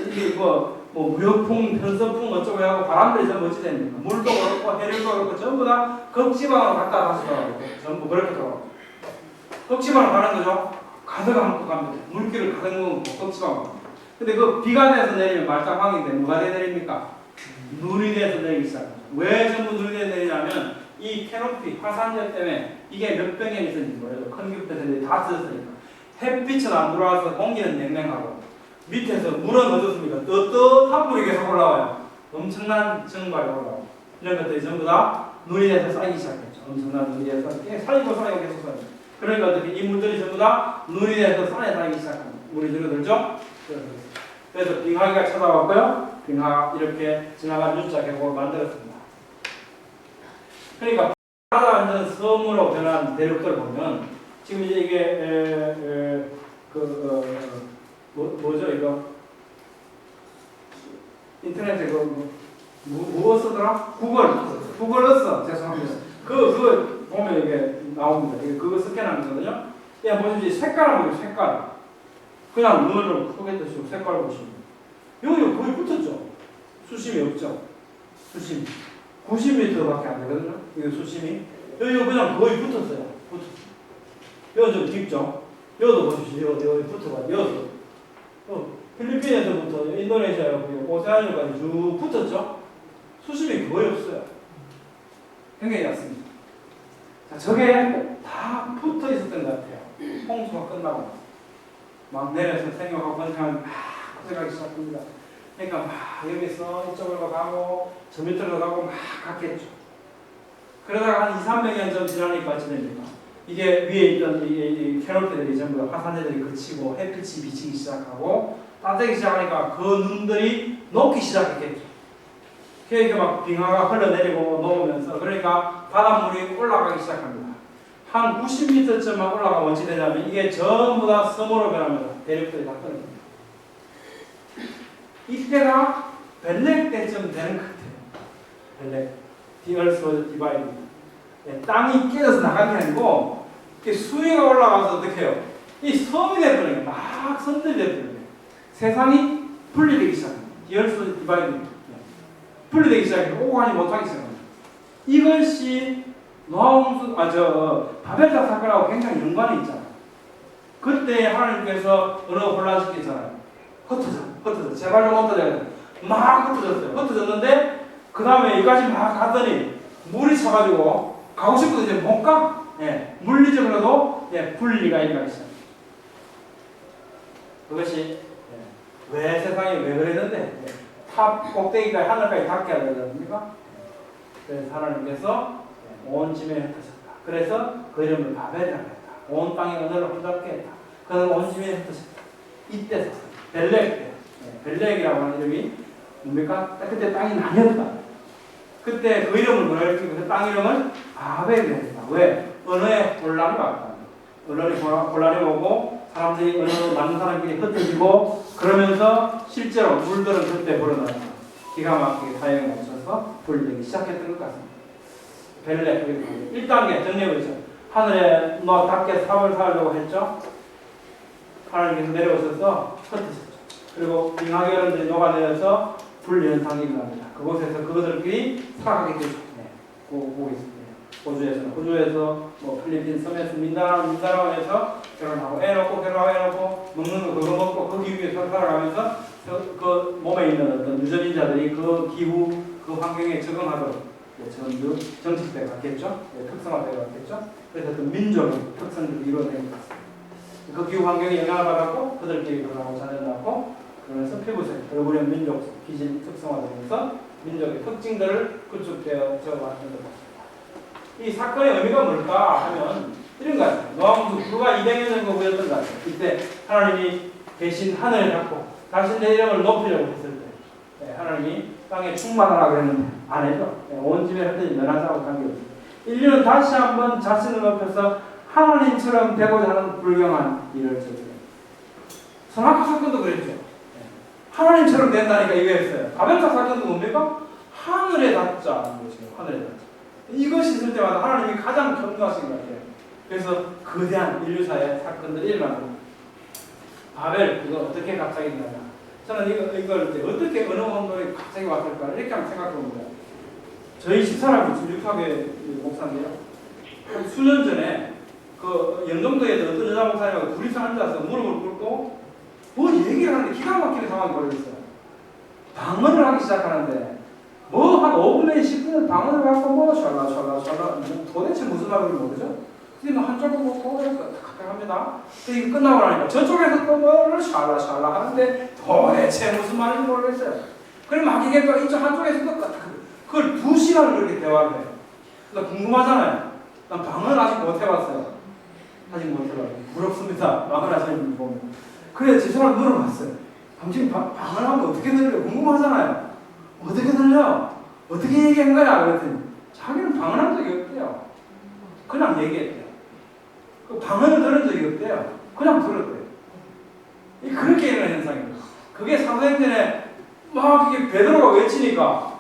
Speaker 1: 이게 뭐 무역풍, 편서풍 어쩌고 하고 바람들이 전부 어찌 됩니까? 물도 그렇고 해류도 그렇고 전부 다 극지방으로 갔다 다시 돌아가고 전부 그렇게 돌아가고 극지방으로 가는 거죠? 가득 안고 갑니다. 물기를 가득 먹고 극지방으로. 근데 그 비가 내서 내리면 말짱방인데 뭐가 돼 내립니까? 눈이 돼서 내리기 시작합니다. 왜 전부 눈이 돼서 내리냐면 이 캐노피, 화산재 때문에 이게 몇 병에 있었는지 모르죠. 큰 깃배들이 다 쓰였으니까 햇빛은 안 들어와서 공기는 냉랭하고 밑에서 물은 어떻습니까? 떳떳한 물이 계속 올라와요. 엄청난 증발이 올라와요. 이런 것들이 전부 다 눈이 돼서 쌓이기 시작했죠. 엄청난 눈이 돼서 쌓이고 쌓이고 계속 쌓여요. 그러니까 어떻게 이 물들이 전부 다 눈이 돼서 산에 쌓이기 시작합니다. 물이 줄어들죠? 그래서 빙하기가 찾아왔고요. 빙하 이렇게 지나간 U자 계곡을 만들었습니다. 그러니까 바다 완전 섬으로 변한 대륙들을 보면 지금 이제 이게 뭐죠 이거 인터넷에 뭐 쓰더라? 구글어스 죄송합니다. 그거 보면 이게 나옵니다. 이게 그거 스캔한 거거든요. 그냥 보시면 색깔 보세요. 색깔 그냥 눈을 크게 뜨시고 색깔 보시면 여기 거의 붙었죠. 수심이 없죠. 수심 90m밖에 안 되거든요. 이거 수심이 여기 그냥 거의 붙었어요. 여기 좀 깊죠. 여기도 보십시오. 여기 붙어가지고 여기도 필리핀에서부터 인도네시아 오세아니아까지 쭉 붙었죠. 수심이 거의 없어요. 굉장히 얕습니다. 자, 저게 다 붙어 있었던 것 같아요. 홍수가 끝나고 막 내려서 생각하고 번창하고 막 고생하기 시작합니다. 그러니까 막 여기서 이쪽으로 가고 저 밑으로 가고 막 갔겠죠. 그러다가 한 2, 300년 전 지나니까 어찌 됩니까? 이게 위에 있던 이 캐롤들이 전부 화산재들이 그치고 햇빛이 비치기 시작하고 따뜻하기 시작하니까 그 눈들이 녹기 시작했겠죠. 그러니까 막 빙하가 흘러내리고 녹으면서 그러니까 바닷물이 올라가기 시작합니다. 한 90m쯤만 올라가면 어찌 되냐면 이게 전부 다 섬으로 변합니다. 대륙들이 다 끊어집니다. 이때가 벨렉 때쯤 되는 것 같아요. 벨렉. The earth was divided. 땅이 깨져서 나간 게 아니고 수위가 올라가서 어떻게 해요? 이 섬이 되버리는 거예요. 막 섬들이 되버리는 거예요. 세상이 분리되기 시작합니다. The earth was divided. 분리되기 시작해서 오가지 못하기 시작합니다. 이것이 바벨탑 사건하고 굉장히 연관이 있잖아요. 그때 하나님께서 어느 혼란시키잖아요. 흩어져. 제발 좀 흩어져야 돼. 막 흩어졌어요. 흩어졌는데 그 다음에 여기까지 막 갔더니 물이 차가지고 가고 싶어도 이제 못 가. 물리적으로도 분리가 일어나기 시작합니다. 그것이 왜 세상이 왜 그랬는데 탑 꼭대기까지 하늘까지 닿게 해야 되지 않습니까? 그래서 하나님께서 온 지면에 흩어졌다. 그래서 그 이름을 바벨이라고 했다. 온 땅의 언어를 혼잡게 했다. 그는 온 지면에 흩어졌다. 이때 썼어요. 벨렉 때. 벨렉이라고 하는 이름이 뭡니까? 그때 땅이 나뉘었다. 그때 그 이름을 뭐라 했지? 그 땅 이름을 바벨이라고 했다. 왜? 언어에 혼란이 왔다. 언어에 혼란이 오고 사람들이 언어로 많은 사람끼리 흩어지고 그러면서 실제로 물들은 그때 불어났다. 기가 막히게 사역에 맞춰서 불리기 시작했던 것 같습니다. 벨렉 1단계 정리해보죠. 하늘에 닭게 삽을 사려고 했죠. 하나님께서 내려오셔서 흩으셨죠. 그리고 빙하기 얼음들이 녹아내려서 불연상이 일어납니다. 그곳에서 그들끼리 살아가게 되죠. 네, 보겠습니다. 호주에서 뭐 필리핀 섬에서 민다나오에서 결혼하고 애 놓고 먹는 거 그거 먹고 그 기후 위에서 살아가면서 그 몸에 있는 어떤 유전인자들이 그 기후 그 환경에 적응하도록 전부 정착되어 갔겠죠. 특성화되어 갔겠죠. 그래서 그 민족의 특성들이 이루어진 것 같습니다. 그 기후 환경에 영향을 받았고 그들끼리 결혼하고 자녀를 낳고 그러면서 피부색, 얼굴의 민족 기질 특성화되면서 민족의 특징들을 구축되어 왔던 것 같습니다. 이 사건의 의미가 뭘까 하면 이런 것 같아요. 노아홍수 불과 200년 정도 후였던 것 같아요. 이때 하나님이 계신 하늘을 닫고 자신의 이름을 높이려고 했을 때 하나님이 땅에 충만하라고 그랬는데 안 해도 온 집에 흩어진 면하자고 관계없어요. 인류는 다시 한번 자신을 높여서 하나님처럼 되고자 하는 불경한 일을 저질러요. 선악과 사건도 그랬죠. 하나님처럼 된다니까 이거였어요. 바벨탑 사건도 뭡니까? 하늘에 닿자는 것이에요. 하늘에 닿자. 이것이 있을 때마다 하나님이 가장 경노하신 것 같아요. 그래서 거대한 인류사의 사건들이 일어나고 바벨 이거 어떻게 갑자기 일어나냐. 저는 이걸 어떻게 어느 혼돈이 갑자기 왔을까 이렇게 한번 생각해봅니다. 저희 집사람이 지금 육학의 목사인데요. 한 수년 전에 그 영종도에서 어떤 여자 목사님하고 둘이서 앉아서 무릎을 꿇고 뭐 얘기를 하는데 기가 막히는 상황이 벌어졌어요. 방언을 하기 시작하는데 뭐 한 5분 내지 10분 방언을 갖고 뭐 샬라 도대체 무슨 말인지 모르죠? 근데 뭐 한쪽은 뭐 가까이 합니다. 이게 끝나고 나니까 저쪽에서 또 뭐를 샬라 하는데 도대체 무슨 말인지 모르겠어요. 그럼 막 이게 또 이쪽 한쪽에서 또 그걸 2시간을 그렇게 대화를 해요. 그러니까 궁금하잖아요. 난 방언을 아직 못 해봤어요. 아직 못 해봤어요. 부럽습니다. 방언 하시는 분 보면. 그래 제 사람 물어봤어요. 당신 방언을 하면 어떻게 들려? 궁금하잖아요. 어떻게 들려? 어떻게 얘기한 거야? 그랬더니 자기는 방언한 적이 없대요. 그냥 얘기했대요. 그 방언을 들은 적이 없대요. 그냥 들었대요. 그렇게 일어나는 현상입니다. 그게 사도행전에 막 이게 베드로가 외치니까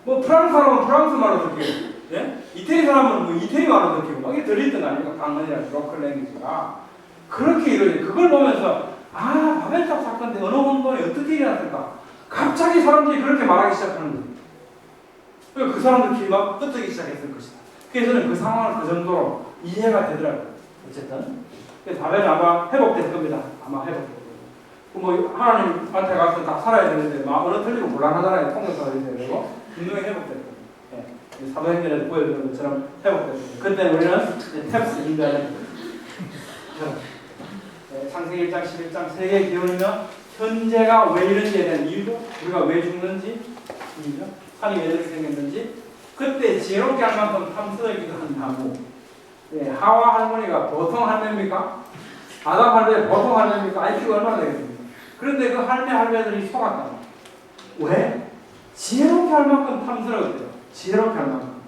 Speaker 1: 뭐 프랑스 사람은 프랑스 말로 듣기고, 예? 이태리 사람은 뭐 이태리 말로 듣기고 막 이게 들리던 거 아닙니까? 방언이라는 로컬 랭귀지가 그렇게 이루어져요. 그걸 보면서 아 바벨탑 사건 때 어느 혼돈이 어떻게 일어났을까? 갑자기 사람들이 그렇게 말하기 시작하는 거예요. 그 사람들끼리 막 흩어지기 시작했을 것이다. 그래서 저는 그 상황을 그 정도로 이해가 되더라고요. 어쨌든 그래서 바벨은 아마 회복될 겁니다. 아마 회복될 겁니다. 뭐 하나님한테 가서 다 살아야 되는데 막 어느 틀리고 곤란하잖아요. 통역사가 있어야 되고 분명히 회복될 겁니다. 예. 사도행전에서 보여주는 것처럼 회복될 겁니다. 그때 우리는 탭스 인자는 창세기 1장 11장 세계의 기원이며 현재가 왜 이런지에 대한 이유도 우리가 왜 죽는지 이유죠. 산이 왜 이렇게 생겼는지 그때 지혜롭게 할 만큼 탐스러기도 한 나무. 예, 하와 할머니가 보통 할매입니까? 아담 할매 보통 할매입니까? IQ가 얼마나 되겠습니까? 그런데 그 할매들이 속았다. 왜? 지혜롭게 할 만큼 탐스러웠대요. 지혜롭게 할 만큼.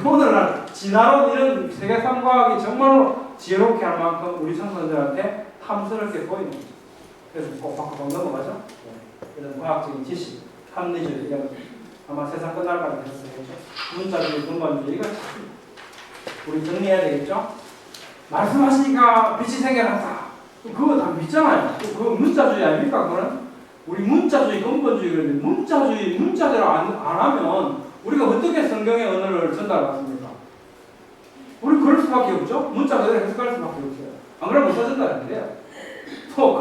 Speaker 1: 오늘날 진화론 이런 세계상과학이 정말로 지혜롭게 할 만큼 우리 청소년들한테 탐스럽게 보이는 거죠. 그래서 꼭 넘어가죠. 이런 과학적인 지식, 합리주의 이런 아마 세상 끝날 까지 되겠죠. 문자주의, 근본주의 이거 우리 정리해야 되겠죠. 말씀하시니까 빛이 생겨났다. 그거 다 믿잖아요. 그거 문자주의 아닙니까? 그거는 우리 문자주의, 근본주의 그런데 문자대로 안 하면 우리가 어떻게 성경의 언어를 전달받습니까? 우리 그럴 수밖에 없죠. 문자 그대로 해석할 수밖에 없어요. 안 그러면 못 전달하는 거예요. 또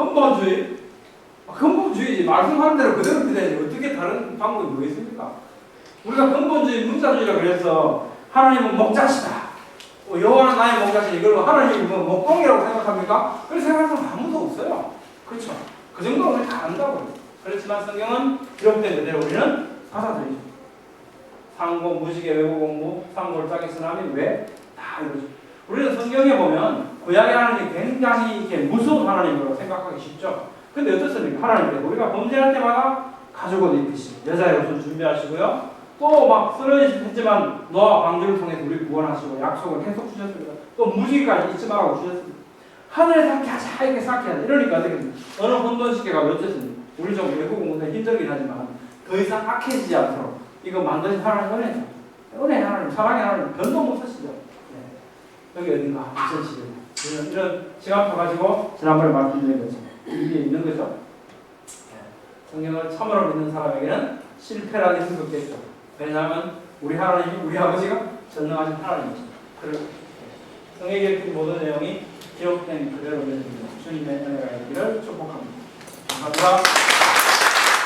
Speaker 1: 근본주의지. 말씀하는 대로 그대로 믿어야지. 어떻게 다른 방법이 뭐 있습니까? 우리가 근본주의, 문자주의라 그래서 하나님은 목자시다. 여호와는 나의 목자시다. 이걸 하나님이 뭐 목공이라고 생각합니까? 그렇게 생각하는 사람 아무도 없어요. 그렇죠? 그 정도는 우리 다 안다고요. 그렇지만 성경은 기록된 그대로 우리는 받아들이죠. 상고, 무지개, 외고 공부, 상고를 짜기 쓰나미 왜? 다 이러죠. 우리는 성경에 보면 구약의 하나님이 굉장히 이렇게 무서운 하나님으로 생각하기 쉽죠. 근데 어떻습니까? 하나님께서 우리가 범죄할 때마다 가죽옷 입히시고 여자의 옷을 준비하시고요. 또 막 쓰러지셨지만 노아 방주를 통해서 우리 구원하시고 약속을 계속 주셨습니다. 또 무지까지 잊지 말라고 주셨습니다. 하늘에 삭히하자 이렇게 삭히하자 이러니까 어떻게 어느 혼돈시계가 어쨌습니까? 우리 좀 외국 공부는 힘들긴 하지만 더 이상 악해지지 않도록 이거 만드신 하나님 은혜죠. 은혜 하나님, 사랑의 하나님 변동 못 쓰시죠. 네. 여기 어딘가 2011년 이런 시간표 가지고 지난번에 말씀드린 것처럼 이게 있는 거죠. 성경을 참으로 믿는 사람에게는 실패라는 생각겠죠. 왜냐하면 우리 하나님이 우리 아버지가 전능하신 하나님이시죠. 성경에 읽힌 모든 내용이 기록된 그대로 믿습니다. 주님의 은혜가 있기를 축복합니다. 감사합니다.